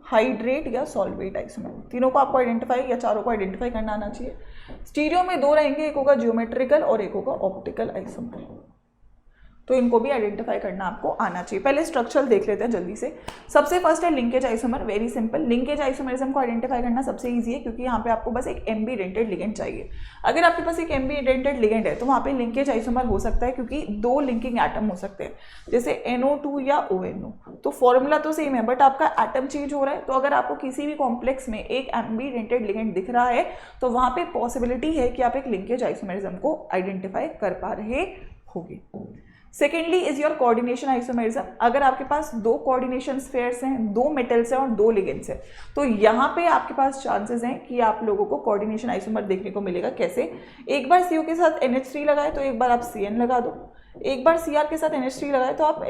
हाइड्रेट या सॉल्वेट आइसोमर। तीनों को आपको आइडेंटिफाई या चारों को आइडेंटिफाई करना आना चाहिए। स्टीरियो में दो रहेंगे, एक होगा जियोमेट्रिकल और एक होगा ऑप्टिकल आइसोमर, तो इनको भी आइडेंटिफाई करना आपको आना चाहिए। पहले स्ट्रक्चर देख लेते हैं जल्दी से। सबसे फर्स्ट है linkage isomer, very simple. Linkage isomerism को आइडेंटिफाई करना सबसे इजी है, क्योंकि यहाँ पे आपको बस एक एम्बीडेंटेड लिगेंड चाहिए। अगर आपके पास एक एम्बीडेंटेड लिगेंड है तो वहाँ पे लिंकेज आइसोमर हो सकता है, क्योंकि दो लिंकिंग एटम हो सकते हैं, जैसे NO2 या ONO। तो फॉर्मूला तो सेम है बट आपका एटम चेंज हो रहा है। तो अगर आपको किसी भी कॉम्प्लेक्स में एक एम्बीडेंटेड लिगेंड दिख रहा है तो वहाँ पे पॉसिबिलिटी है कि आप एक लिंकेज आइसोमरिज्म को आइडेंटिफाई कर पा रहे होगे। Secondly is your coordination isomerism. अगर आपके पास दो कोऑर्डिनेशन स्फेयर्स हैं, दो मेटल्स हैं और दो लिगेंड्स हैं, तो यहाँ पे आपके पास चांसेस हैं कि आप लोगों को कोऑर्डिनेशन आइसोमर देखने को मिलेगा। कैसे, एक बार CO के साथ NH3 लगाए तो एक बार आप CN लगा दो, एक बार Cr के साथ NH3 लगाए तो आप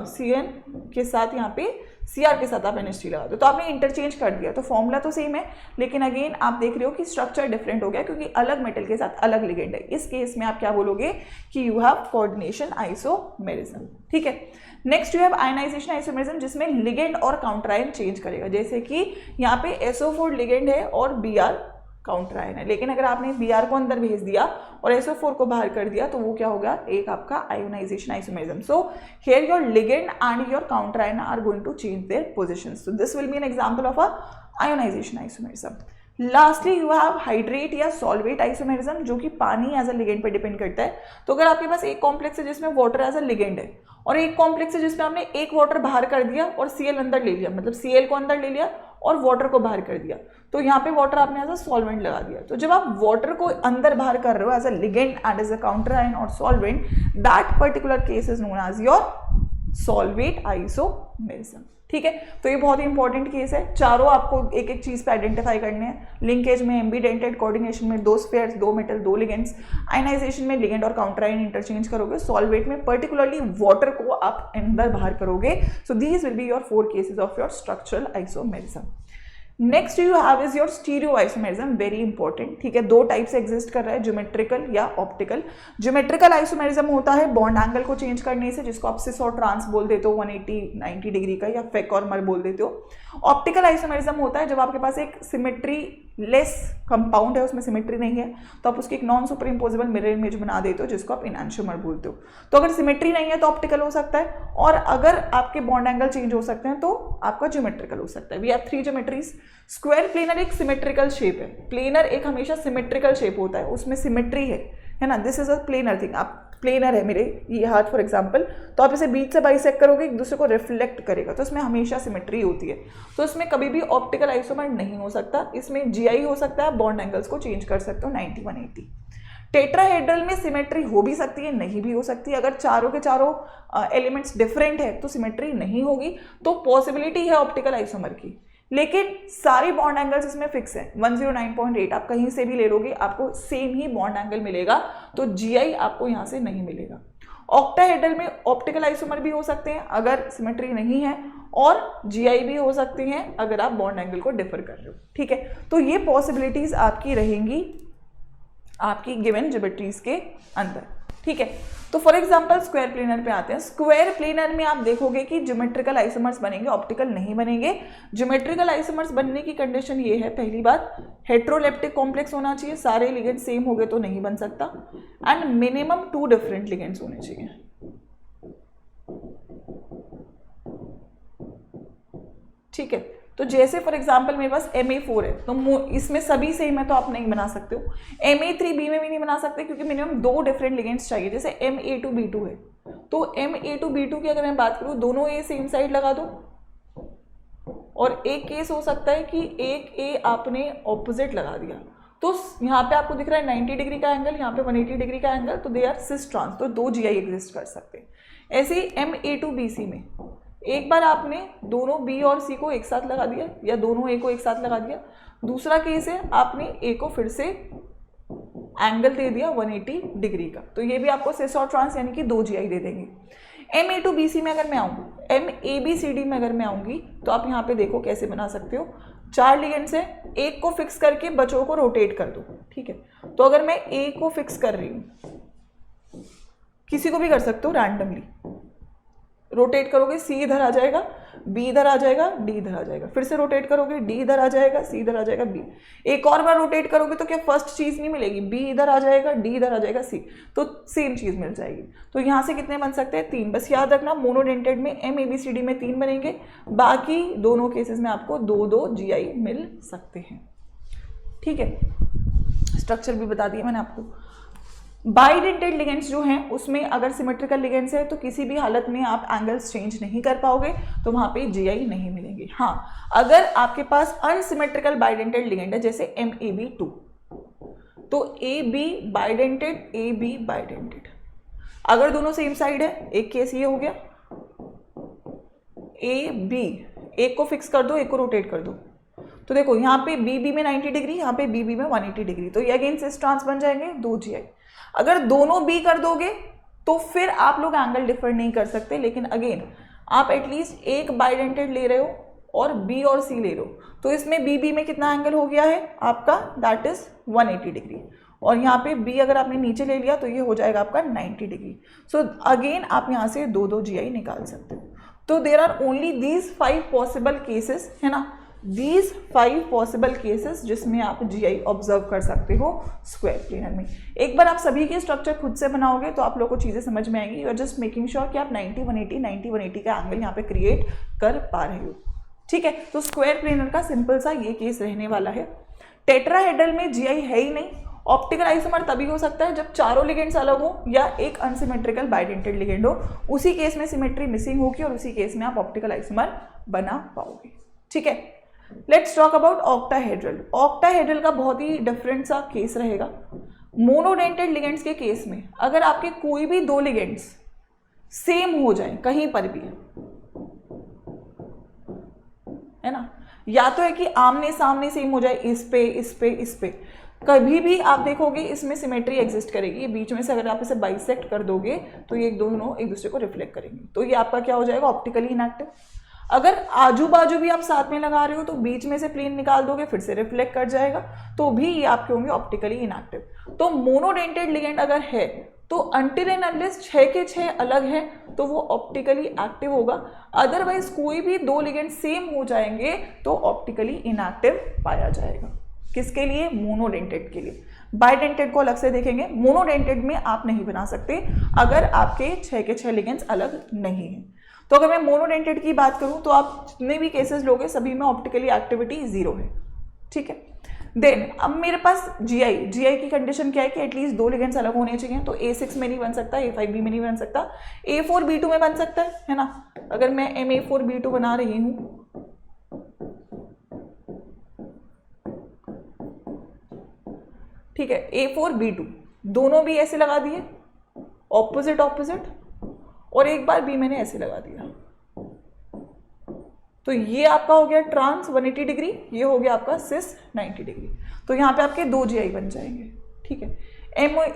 CN के साथ यहाँ पे Cr के साथ आप NH3 लगा दो, तो आपने इंटरचेंज कर दिया। तो फॉर्मूला तो सेम है, लेकिन अगेन आप देख रहे हो कि स्ट्रक्चर डिफरेंट हो गया, क्योंकि अलग मेटल के साथ अलग लिगेंड है। इस केस में आप क्या बोलोगे कि यू हैव कोऑर्डिनेशन आइसोमेरिज्म, ठीक है। Next you have ionisation isomerism, जिसमें लिगेंड और काउंटर आयन चेंज करेगा। जैसे कि यहाँ पे SO4 लिगेंड है और Br काउंटर आयन है। लेकिन अगर आपने Br को अंदर भेज दिया और SO4 को बाहर कर दिया तो वो क्या होगा, एक आपका ionisation isomerism. So here your ligand and your counter ion are going to change their positions. So this will be an example of a ionisation isomerism. Lastly you have hydrate या सॉल्वेट आइसोमेरिज्म, जो कि पानी एज अ लिगेंड पे डिपेंड करता है। तो अगर आपके पास एक कॉम्प्लेक्स है जिसमें वाटर एज अ लिगेंड है और एक कॉम्प्लेक्स है जिसमें आपने एक वाटर बाहर कर दिया और Cl अंदर ले लिया, मतलब Cl को अंदर ले लिया और वाटर को बाहर कर दिया, तो यहाँ पे वाटर आपने एज अ सॉल्वेंट लगा दिया। तो जब आप वाटर को अंदर बाहर कर रहे हो as a ligand and as a counter ion और solvent, that particular case is known as your solvate isomerism. ठीक है, तो ये बहुत ही इंपॉर्टेंट केस है। चारों आपको एक एक चीज पे आइडेंटिफाई करने हैं। लिंकेज में एम्बीडेंटेड, कोऑर्डिनेशन में दो स्फीयर्स, दो मेटल, दो लिगेंड्स, आयनाइजेशन में लिगेंड और काउंटर आयन इंटरचेंज करोगे, सॉल्वेट में पर्टिकुलरली वाटर को आप अंदर बाहर करोगे। So these will be your 4 cases of your structural isomerism. Next you have is your stereo isomerism, very important. ठीक है, 2 टाइप से एग्जिस्ट कर रहा है, ज्योमेट्रिकल या ऑप्टिकल। ज्योमेट्रिकल आइसोमेरिज्म होता है बॉन्ड एंगल को चेंज करने से, जिसको आप सिस और ट्रांस बोल देते हो, 180 90 डिग्री का, या फेक और मर बोल देते हो। ऑप्टिकल आइसोमेरिज्म होता है जब आपके पास एक सिमेट्री लेस कंपाउंड है, उसमें सिमेट्री नहीं है, तो आप उसकी एक non super imposable mirror image बना देते हो, जिसको आप इनैंशियोमर बोलते हो। तो अगर सिमेट्री नहीं है तो ऑप्टिकल हो सकता है, और अगर आपके बॉन्ड एंगल चेंज हो सकते हैं तो आपका ज्योमेट्रिकल हो सकता है। We have 3 geometries. Square planar एक सिमेट्रिकल शेप है, प्लेनर एक हमेशा सिमेट्रिकल शेप होता है, उसमें सिमेट्री है ना, this is a planar thing. आप प्लेनर है मेरे ये हाथ फॉर एग्जांपल, तो आप इसे बीच से बाइसेक्ट करोगे, एक दूसरे को रिफ्लेक्ट करेगा, तो इसमें हमेशा सिमेट्री होती है। तो इसमें कभी भी ऑप्टिकल आइसोमर नहीं हो सकता, इसमें जीआई हो सकता है, बॉन्ड एंगल्स को चेंज कर सकते हो 90 180। टेट्राहेड्रल में सिमेट्री हो भी सकती है, नहीं भी हो सकती। अगर चारों के चारों एलिमेंट्स डिफरेंट है तो सिमेट्री नहीं होगी, तो पॉसिबिलिटी है ऑप्टिकल आइसोमर की। लेकिन सारी बॉन्ड एंगल्स इसमें फिक्स है, 109.8 आप कहीं से भी ले लोगे आपको सेम ही बॉन्ड एंगल मिलेगा, तो जीआई आपको यहाँ से नहीं मिलेगा। ऑक्टाहेड्रल में ऑप्टिकल आइसोमर भी हो सकते हैं अगर सिमेट्री नहीं है, और जीआई भी हो सकती हैं अगर आप बॉन्ड एंगल को डिफर कर रहे हो। ठीक है, तो ये पॉसिबिलिटीज आपकी रहेंगी आपकी गिवन ज्योमेट्रीज के अंदर। ठीक है, तो फॉर एग्जांपल स्क्वायर प्लेनर पे आते हैं। स्क्वायर प्लेनर में आप देखोगे कि ज्योमेट्रिकल आइसोमर्स बनेंगे, ऑप्टिकल नहीं बनेंगे। ज्योमेट्रिकल आइसोमर्स बनने की कंडीशन ये है, पहली बात हेट्रोलेप्टिक कॉम्प्लेक्स होना चाहिए, सारे लिगेंड सेम हो गए तो नहीं बन सकता, एंड मिनिमम 2 डिफरेंट लिगेंड्स होने चाहिए। ठीक है, तो जैसे फॉर एग्जांपल मेरे पास Ma4 है, तो इसमें सभी सेम है तो आप नहीं बना सकते हो। Ma3B में भी नहीं बना सकते क्योंकि मिनिमम 2 डिफरेंट लिगेंड्स चाहिए। जैसे Ma2B2 है, तो Ma2B2 की अगर मैं बात करूँ, दोनों ए सेम साइड लगा दो, और एक केस हो सकता है कि एक ए आपने ऑपोजिट लगा दिया, तो यहाँ पे आपको दिख रहा है 90 डिग्री का एंगल, यहाँ पे 180 डिग्री का एंगल, तो दे आर सिस ट्रांस, तो 2 जीआई एग्जिस्ट कर सकते हैं। ऐसे ही Ma2BC में एक बार आपने दोनों बी और सी को एक साथ लगा दिया, या दोनों ए को एक साथ लगा दिया। दूसरा केस है आपने ए को फिर से एंगल दे दिया 180 डिग्री का, तो ये भी आपको सिस और ट्रांस यानी कि 2 जीआई दे देंगे। Ma2BC में अगर मैं आऊँ, MABCD में अगर मैं आऊँगी, तो आप यहाँ पे देखो कैसे बना सकते हो। 4 लिगेंड्स है, एक को फिक्स करके बचों को रोटेट कर दो। ठीक है, तो अगर मैं ए को फिक्स कर रही हूँ, किसी को भी कर सकते हो रैंडमली, रोटेट करोगे सी इधर आ जाएगा, बी इधर आ जाएगा, डी इधर आ जाएगा, फिर से रोटेट करोगे डी इधर आ जाएगा, सी इधर आ जाएगा, बी। एक और बार रोटेट करोगे तो क्या फर्स्ट चीज नहीं मिलेगी, बी इधर आ जाएगा, डी इधर आ जाएगा, सी, तो सेम चीज मिल जाएगी। तो यहाँ से कितने बन सकते हैं, 3। बस याद रखना मोनोडेंटेड में MABCD में 3 बनेंगे, बाकी दोनों केसेस में आपको 2-2 GI मिल सकते हैं। ठीक है, स्ट्रक्चर भी बता दिया मैंने आपको। बाइडेंटेड लिगेंड्स जो हैं उसमें अगर सिमेट्रिकल लिगेंड्स है तो किसी भी हालत में आप एंगल्स चेंज नहीं कर पाओगे, तो वहां पे जीआई नहीं मिलेंगे। हाँ, अगर आपके पास अनसिमेट्रिकल बाइडेंटेड लिगेंड है जैसे MAB2, तो AB बाइडेंटेड, अगर दोनों सेम साइड है, एक केस ये हो गया, AB एक को फिक्स कर दो, एक को रोटेट कर दो, तो देखो यहाँ पे BB में 90 डिग्री, यहाँ पे BB में 180 डिग्री, तो ये अगेन सिस ट्रांस बन जाएंगे, 2 जीआई। अगर दोनों B कर दोगे तो फिर आप लोग एंगल डिफर नहीं कर सकते, लेकिन अगेन आप एटलीस्ट एक बाइडेंटेड ले रहे हो और B और C ले रहे हो, तो इसमें BB में कितना एंगल हो गया है आपका, दैट इज 180 डिग्री, और यहाँ पे B अगर आपने नीचे ले लिया तो ये हो जाएगा आपका 90 डिग्री। सो अगेन आप यहाँ से 2-2 GI निकाल सकते हो। तो there are only these 5 possible cases, है ना, दीज 5 पॉसिबल केसेस जिसमें आप जीआई ऑब्जर्व कर सकते हो स्क्वायर प्लेनर में। एक बार आप सभी के स्ट्रक्चर खुद से बनाओगे तो आप लोग को चीज़ें समझ में आएंगी। You are just making sure कि आप 90 180 का एंगल यहाँ पे क्रिएट कर पा रहे हो, ठीक है। तो स्क्वायर प्लेनर का सिंपल सा ये केस रहने वाला है। टेट्राहेड्रल में जीआई है ही नहीं। ऑप्टिकल आइसोमर तभी हो सकता है जब चारों लिगेंड्स अलग हो या एक अनसिमेट्रिकल बाइडेंटेड लिगेंड हो, उसी केस में सिमेट्री मिसिंग होगी और उसी केस में आप ऑप्टिकल आइसोमर बना पाओगे, ठीक है। Let's talk about octahedral. Octahedral का बहुत ही डिफरेंट सा केस रहेगा। मोनोडेंटेड लिगेंड्स के केस में अगर आपके कोई भी दो लिगेंड्स सेम हो जाए कहीं पर भी, है ना, या तो है कि आमने सामने सेम हो जाए, इस पे इस पे इस पे, कभी भी आप देखोगे इसमें सिमेट्री एग्जिस्ट करेगी। बीच में से अगर आप इसे बाइसेक्ट कर दोगे तो ये दोनों एक दूसरे को रिफ्लेक्ट करेंगे, तो ये आपका क्या हो जाएगा, ऑप्टिकली इनएक्टिव। अगर आजू बाजू भी आप साथ में लगा रहे हो तो बीच में से प्लेन निकाल दोगे, फिर से रिफ्लेक्ट कर जाएगा, तो भी ये आपके होंगे ऑप्टिकली इनएक्टिव। तो मोनोडेंटेड लिगेंड अगर है तो अनटिल एंड अनलेस 6 के 6 अलग है तो वो ऑप्टिकली एक्टिव होगा। अदरवाइज कोई भी दो लिगेंड सेम हो जाएंगे तो ऑप्टिकली इनएक्टिव पाया जाएगा। किसके लिए, मोनोडेंटेड के लिए। बाइडेंटेड को अलग से देखेंगे। मोनोडेंटेड में आप नहीं बना सकते अगर आपके 6 के 6 लिगेंड्स अलग नहीं है। तो अगर मैं मोनोडेंटेड की बात करूं तो आप जितने भी केसेस लोगे सभी में ऑप्टिकली एक्टिविटी 0 है, ठीक है। देन अब मेरे पास जीआई की कंडीशन क्या है कि एटलीस्ट दो लिगेंड्स अलग होने चाहिए। तो A6 में नहीं बन सकता, A5B में नहीं बन सकता, A4B2 में बन सकता है ना। अगर मैं MA4B2 बना रही हूं, ठीक है, A4B2 दोनों भी ऐसे लगा दिए, ऑपोजिट ऑपोजिट, और एक बार B मैंने ऐसे लगा दिया, तो ये आपका हो गया ट्रांस 180 डिग्री, ये हो गया आपका सिस 90 डिग्री। तो यहाँ पे आपके दो जीआई बन जाएंगे, ठीक है।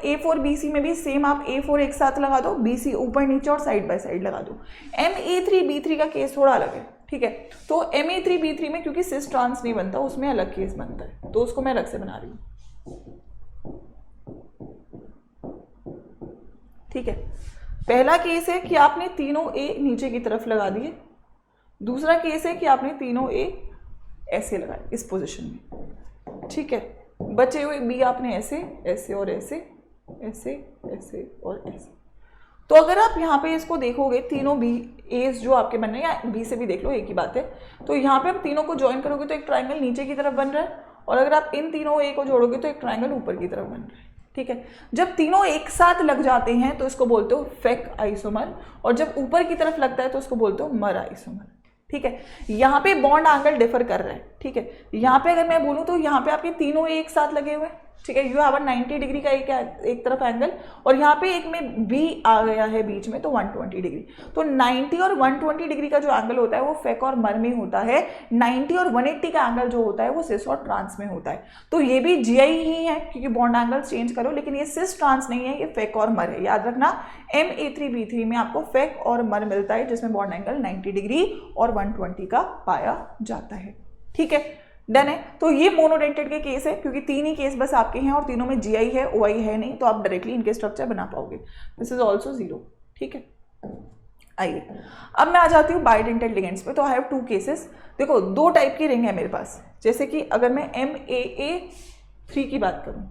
A4BC में भी सेम आप A4 एक साथ लगा दो, BC ऊपर नीचे और साइड बाय साइड लगा दो। MA3B3 का केस थोड़ा अलग है, ठीक है। तो MA3B3 में क्योंकि सिस ट्रांस नहीं बनता, उसमें अलग केस बनता है, तो उसको मैं अलग से बना रही हूँ, ठीक है। पहला केस है कि आपने तीनों A नीचे की तरफ लगा दिए, दूसरा केस है कि आपने तीनों A ऐसे लगाए इस पोजीशन में, ठीक है। बचे हुए B आपने ऐसे ऐसे और ऐसे ऐसे ऐसे और ऐसे। तो अगर आप यहाँ पे इसको देखोगे, तीनों B A's जो आपके बन रहे हैं, या B से भी देख लो, एक ही बात है। तो यहाँ पे आप तीनों को ज्वाइन करोगे तो एक ट्राइंगल नीचे की तरफ बन रहा है, और अगर आप इन तीनों A को जोड़ोगे तो एक ट्राइंगल ऊपर की तरफ बन रहा है, ठीक है। जब तीनों एक साथ लग जाते हैं तो इसको बोलते हो फेक आइसोमर, और जब ऊपर की तरफ लगता है तो उसको बोलते हो मर आइसोमर, ठीक है। यहाँ पे बॉन्ड एंगल डिफर कर रहा है, ठीक है। यहाँ पे अगर मैं बोलूँ तो यहाँ पे आपके तीनों एक साथ लगे हुए हैं, ठीक है। यू हैव 90 डिग्री का एक तरफ एंगल, और यहाँ पे एक में भी आ गया है बीच में, तो 120 डिग्री। तो 90 और 120 डिग्री का जो एंगल होता है वो फेक और मर में होता है। 90 और 180 का एंगल जो होता है वो सिस और ट्रांस में होता है। तो ये भी जीआई ही है क्योंकि बॉन्ड एंगल चेंज करो, लेकिन ये सिस ट्रांस नहीं है, ये फेक और मर है। याद रखना, MA3B3 में आपको फेक और मर मिलता है जिसमें बॉन्ड एंगल 90 डिग्री और 120 का पाया जाता है, ठीक है। डन है। तो ये मोनोडेंटेड के केस है, क्योंकि तीन ही केस बस आपके हैं और तीनों में जीआई है, ओआई है नहीं, तो आप डायरेक्टली इनके स्ट्रक्चर बना पाओगे। दिस इज ऑल्सो 0, ठीक है। आइए अब मैं आ जाती हूँ बाइडेंटेड लिगेंड्स पे। तो आई हैव 2 केसेस। देखो, 2 टाइप की रिंग है मेरे पास। जैसे कि अगर मैं MAA3 की बात करूँ,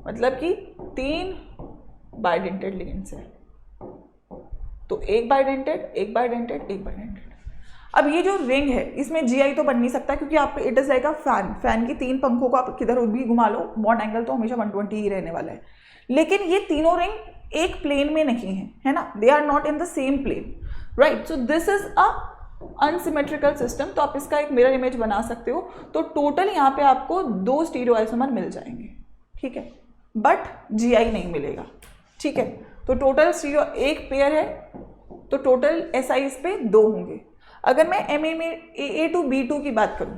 मतलब कि 3 बाइडेंटेड लिगेंड्स है, तो एक बाइडेंटेड, एक बाइडेंटेड, एक बाइडेंटेड। अब ये जो रिंग है इसमें जीआई तो बन नहीं सकता, क्योंकि आप it is like a fan की 3 पंखों को आप किधर भी घुमा लो, बॉन्ड एंगल तो हमेशा 120 ही रहने वाला है। लेकिन ये तीनों रिंग एक प्लेन में नहीं है ना, they are not in the same plane, right. So this is a unsymmetrical system. तो आप इसका एक मिरर इमेज बना सकते हो। तो टोटल यहाँ पे आपको 2 स्टीरियो आइसोमर मिल जाएंगे, ठीक है, बट जीआई नहीं मिलेगा, ठीक है। तो टोटल स्टीरियो एक पेयर है, तो टोटल एसआई इस पे 2 होंगे। अगर मैं AA2B2 की बात करूं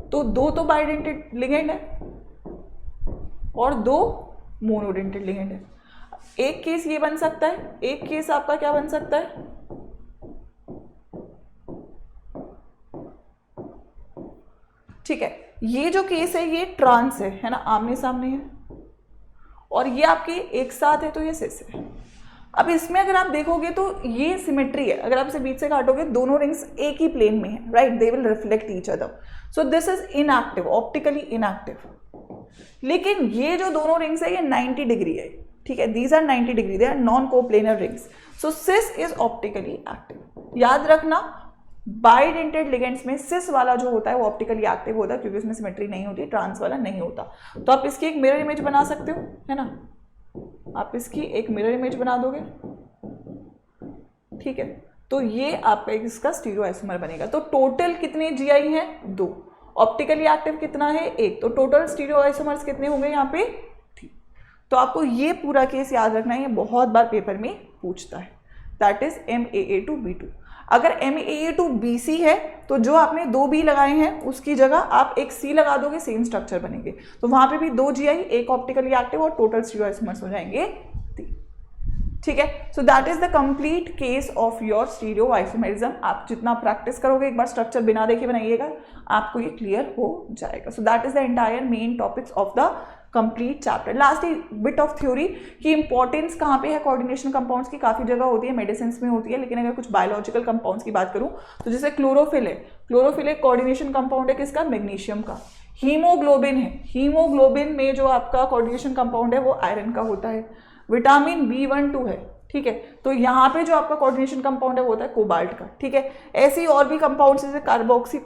तो 2 तो बाइडेंटेड लिगेंड है और 2 मोनोडेंटेड लिगेंड है। एक केस ये बन सकता है, एक केस आपका क्या बन सकता है, ठीक है। ये जो केस है ये ट्रांस है ना, आमने सामने है, और ये आपके एक साथ है तो ये सिस है। अब इसमें अगर आप देखोगे तो ये सिमेट्री है, अगर आप इसे बीच से काटोगे दोनों रिंग्स एक ही प्लेन में है, right, they will reflect each other, so this is inactive, optically inactive. लेकिन ये जो दोनों रिंग्स है ये 90 डिग्री है, ठीक है, these are 90 degree, they are non coplanar rings, so cis is optically active. याद रखना बाइडेंटेड लिगेंड्स में सिस वाला जो होता है वो ऑप्टिकली एक्टिव होता है क्योंकि उसमें सिमेट्री नहीं होती, ट्रांस वाला नहीं होता। तो आप इसकी एक मिरर इमेज बना सकते हो, है ना, आप इसकी एक मिरर इमेज बना दोगे, ठीक है, तो ये आपका इसका स्टीरियो आइसोमर बनेगा। तो टोटल कितने जीआई हैं? 2, ऑप्टिकली एक्टिव कितना है? 1, तो टोटल स्टीरियो आइसोमर्स कितने होंगे यहाँ पे? 3। तो आपको ये पूरा केस याद रखना है, ये बहुत बार पेपर में पूछता है, दैट इज MAA2B2। अगर MAA2BC है तो जो आपने 2 B लगाए हैं उसकी जगह आप एक C लगा दोगे, सेम स्ट्रक्चर बनेंगे, तो वहां पे भी 2 GI, 1 ऑप्टिकली एक्टिव और टोटल स्टीरियो आइसोमर्स हो जाएंगे 3, ठीक है। सो that is the complete case of your stereo isomerism. आप जितना प्रैक्टिस करोगे, एक बार स्ट्रक्चर बिना देखे बनाइएगा, आपको ये क्लियर हो जाएगा। सो that is the entire main topics of the complete chapter. Last bit of theory की इंपॉर्टेंस कहाँ पे है कोऑर्डिनेशन कंपाउंड्स की, काफ़ी जगह होती है, मेडिसिन में होती है, लेकिन अगर कुछ बायोलॉजिकल कंपाउंड्स की बात करूँ तो जैसे क्लोरोफिल है, क्लोरोफिल एक कोऑर्डिनेशन कंपाउंड है किसका? मैग्नीशियम का। हीमोग्लोबिन है, हीमोग्लोबिन में जो आपका कोऑर्डिनेशन कंपाउंड है वो आयरन का होता है। विटामिन B12 है, ठीक है, तो यहाँ पे जो आपका कोऑर्डिनेशन कंपाउंड है वो होता है कोबाल्ट का, ठीक है। ऐसी और भी कंपाउंड्स जैसे कार्बोक्सी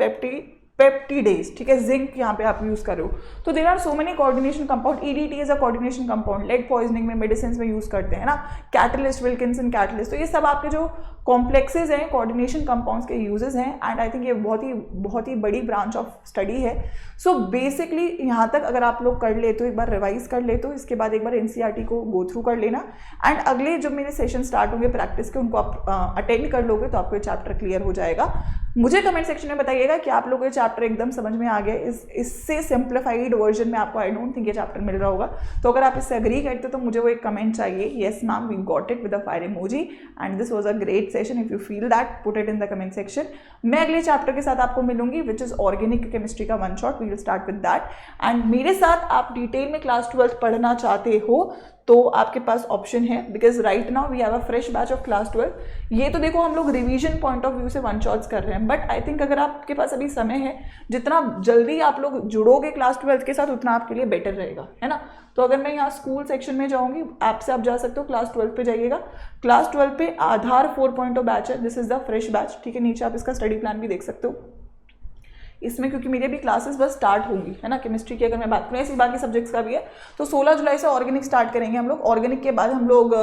पेप्टिडेज, ठीक है, जिंक यहाँ पे आप यूज कर रहे हो, तो there are so many coordination compound. EDT is a coordination compound, lead poisoning में मेडिसिन में यूज करते हैं ना, कैटलिस्ट, विल्किंसन कैटलिस्ट, तो ये सब आपके जो कॉम्प्लेक्सेज हैं कोऑर्डिनेशन कंपाउंड्स के यूजेस हैं, एंड आई थिंक ये बहुत ही बड़ी ब्रांच ऑफ स्टडी है। सो बेसिकली यहाँ तक अगर आप लोग कर ले तो एक बार रिवाइज कर ले, तो इसके बाद एक बार NCERT को गो थ्रू कर लेना, एंड अगले जब मेरे सेशन स्टार्ट होंगे प्रैक्टिस के उनको आप अटेंड कर लोगे तो आपको ये चैप्टर क्लियर हो जाएगा। मुझे कमेंट सेक्शन में बताइएगा कि आप लोग ये चैप्टर एकदम समझ में आ गया, इससे सिंप्लीफाइड वर्जन में आपको आई डोंट थिंक ये चैप्टर मिल रहा होगा, तो अगर आप इससे एग्री करते हो तो मुझे वो एक कमेंट चाहिए, yes ma'am we got it with a fire emoji and this was a great session, if you feel that put it in the comment section. मैं अगले चैप्टर के साथ आपको मिलूंगी विच इज ऑर्गेनिक केमिस्ट्री का 1 shot, we will start with that. And मेरे साथ आप डिटेल में क्लास 12 पढ़ना चाहते हो तो आपके पास ऑप्शन है, because right now we have a fresh batch of class 12। ये तो देखो हम लोग रिवीजन पॉइंट ऑफ व्यू से 1 शॉट्स कर रहे हैं, बट आई थिंक अगर आपके पास अभी समय है, जितना जल्दी आप लोग जुड़ोगे क्लास 12 के साथ उतना आपके लिए बेटर रहेगा, है ना। तो अगर मैं यहाँ स्कूल सेक्शन में जाऊँगी, ऐप से आप जा सकते हो, क्लास 12 पे जाइएगा, क्लास 12 पे आधार 4.0 बैच है, this is the fresh batch, ठीक है, नीचे आप इसका स्टडी प्लान भी देख सकते हो। इसमें क्योंकि मेरी भी क्लासेस बस स्टार्ट होंगी, है ना, केमिस्ट्री की अगर मैं बात करूँ, ऐसी बाकी सब्जेक्ट्स का भी है, तो 16 जुलाई से ऑर्गेनिक स्टार्ट करेंगे हम लोग। ऑर्गेनिक के बाद हम लोग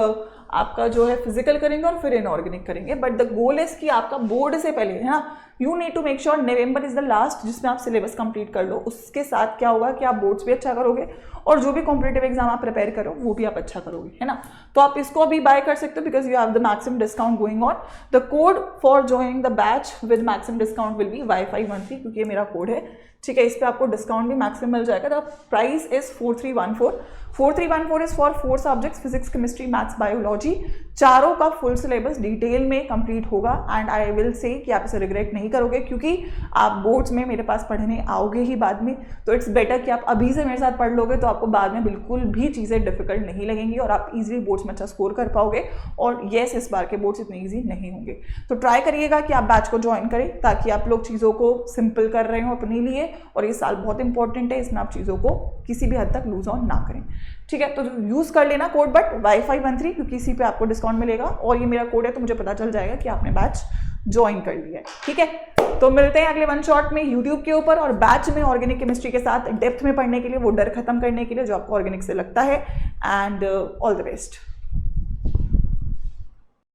आपका जो है फिजिकल करेंगे और फिर इनऑर्गेनिक करेंगे, बट द गोल इज कि आपका बोर्ड से पहले, है ना, you need to make sure November is the last जिसमें आप सिलेबस कंप्लीट कर लो। उसके साथ क्या होगा कि आप बोर्ड्स भी अच्छा करोगे और जो भी कॉम्पिटिटिव एग्जाम आप प्रिपेयर करो वो भी आप अच्छा करोगे, है ना। तो आप इसको अभी बाय कर सकते हो because you have the maximum discount going on. The code for joining the batch with maximum discount will be Y513, क्योंकि ये मेरा कोड है, ठीक है, इस पर आपको डिस्काउंट भी मैक्सिमम मिल जाएगा। The price is 4314। 4314 is for 4 subjects, physics, chemistry, maths, biology, चारों का फुल सिलेबस डिटेल में कंप्लीट होगा। एंड आई विल से कि आप इसे रिग्रेट नहीं करोगे क्योंकि आप बोर्ड्स में मेरे पास पढ़ने आओगे ही बाद में, तो इट्स बेटर कि आप अभी से मेरे साथ पढ़ लोगे तो आपको बाद में बिल्कुल भी चीज़ें डिफिकल्ट नहीं लगेंगी और आप इजीली बोर्ड्स में अच्छा स्कोर कर पाओगे। और येस, इस बार के बोर्ड्स इतने ईजी नहीं होंगे, तो ट्राई करिएगा कि आप बैच को ज्वाइन करें ताकि आप लोग चीज़ों को सिंपल कर रहे हो अपने लिए, और ये साल बहुत इंपॉर्टेंट है, इसमें आप चीज़ों को किसी भी हद तक लूज ऑन ना करें, ठीक है। तो यूज़ कर लेना कोड बट Y513, क्योंकि इसी पे आपको डिस्काउंट मिलेगा, और ये मेरा कोड है तो मुझे पता चल जाएगा कि आपने बैच ज्वाइन कर लिया है, ठीक है। तो मिलते हैं अगले 1 शॉट में यूट्यूब के ऊपर, और बैच में ऑर्गेनिक केमिस्ट्री के साथ डेप्थ में पढ़ने के लिए, वो डर खत्म करने के लिए जो आपको ऑर्गेनिक से लगता है। And all the best.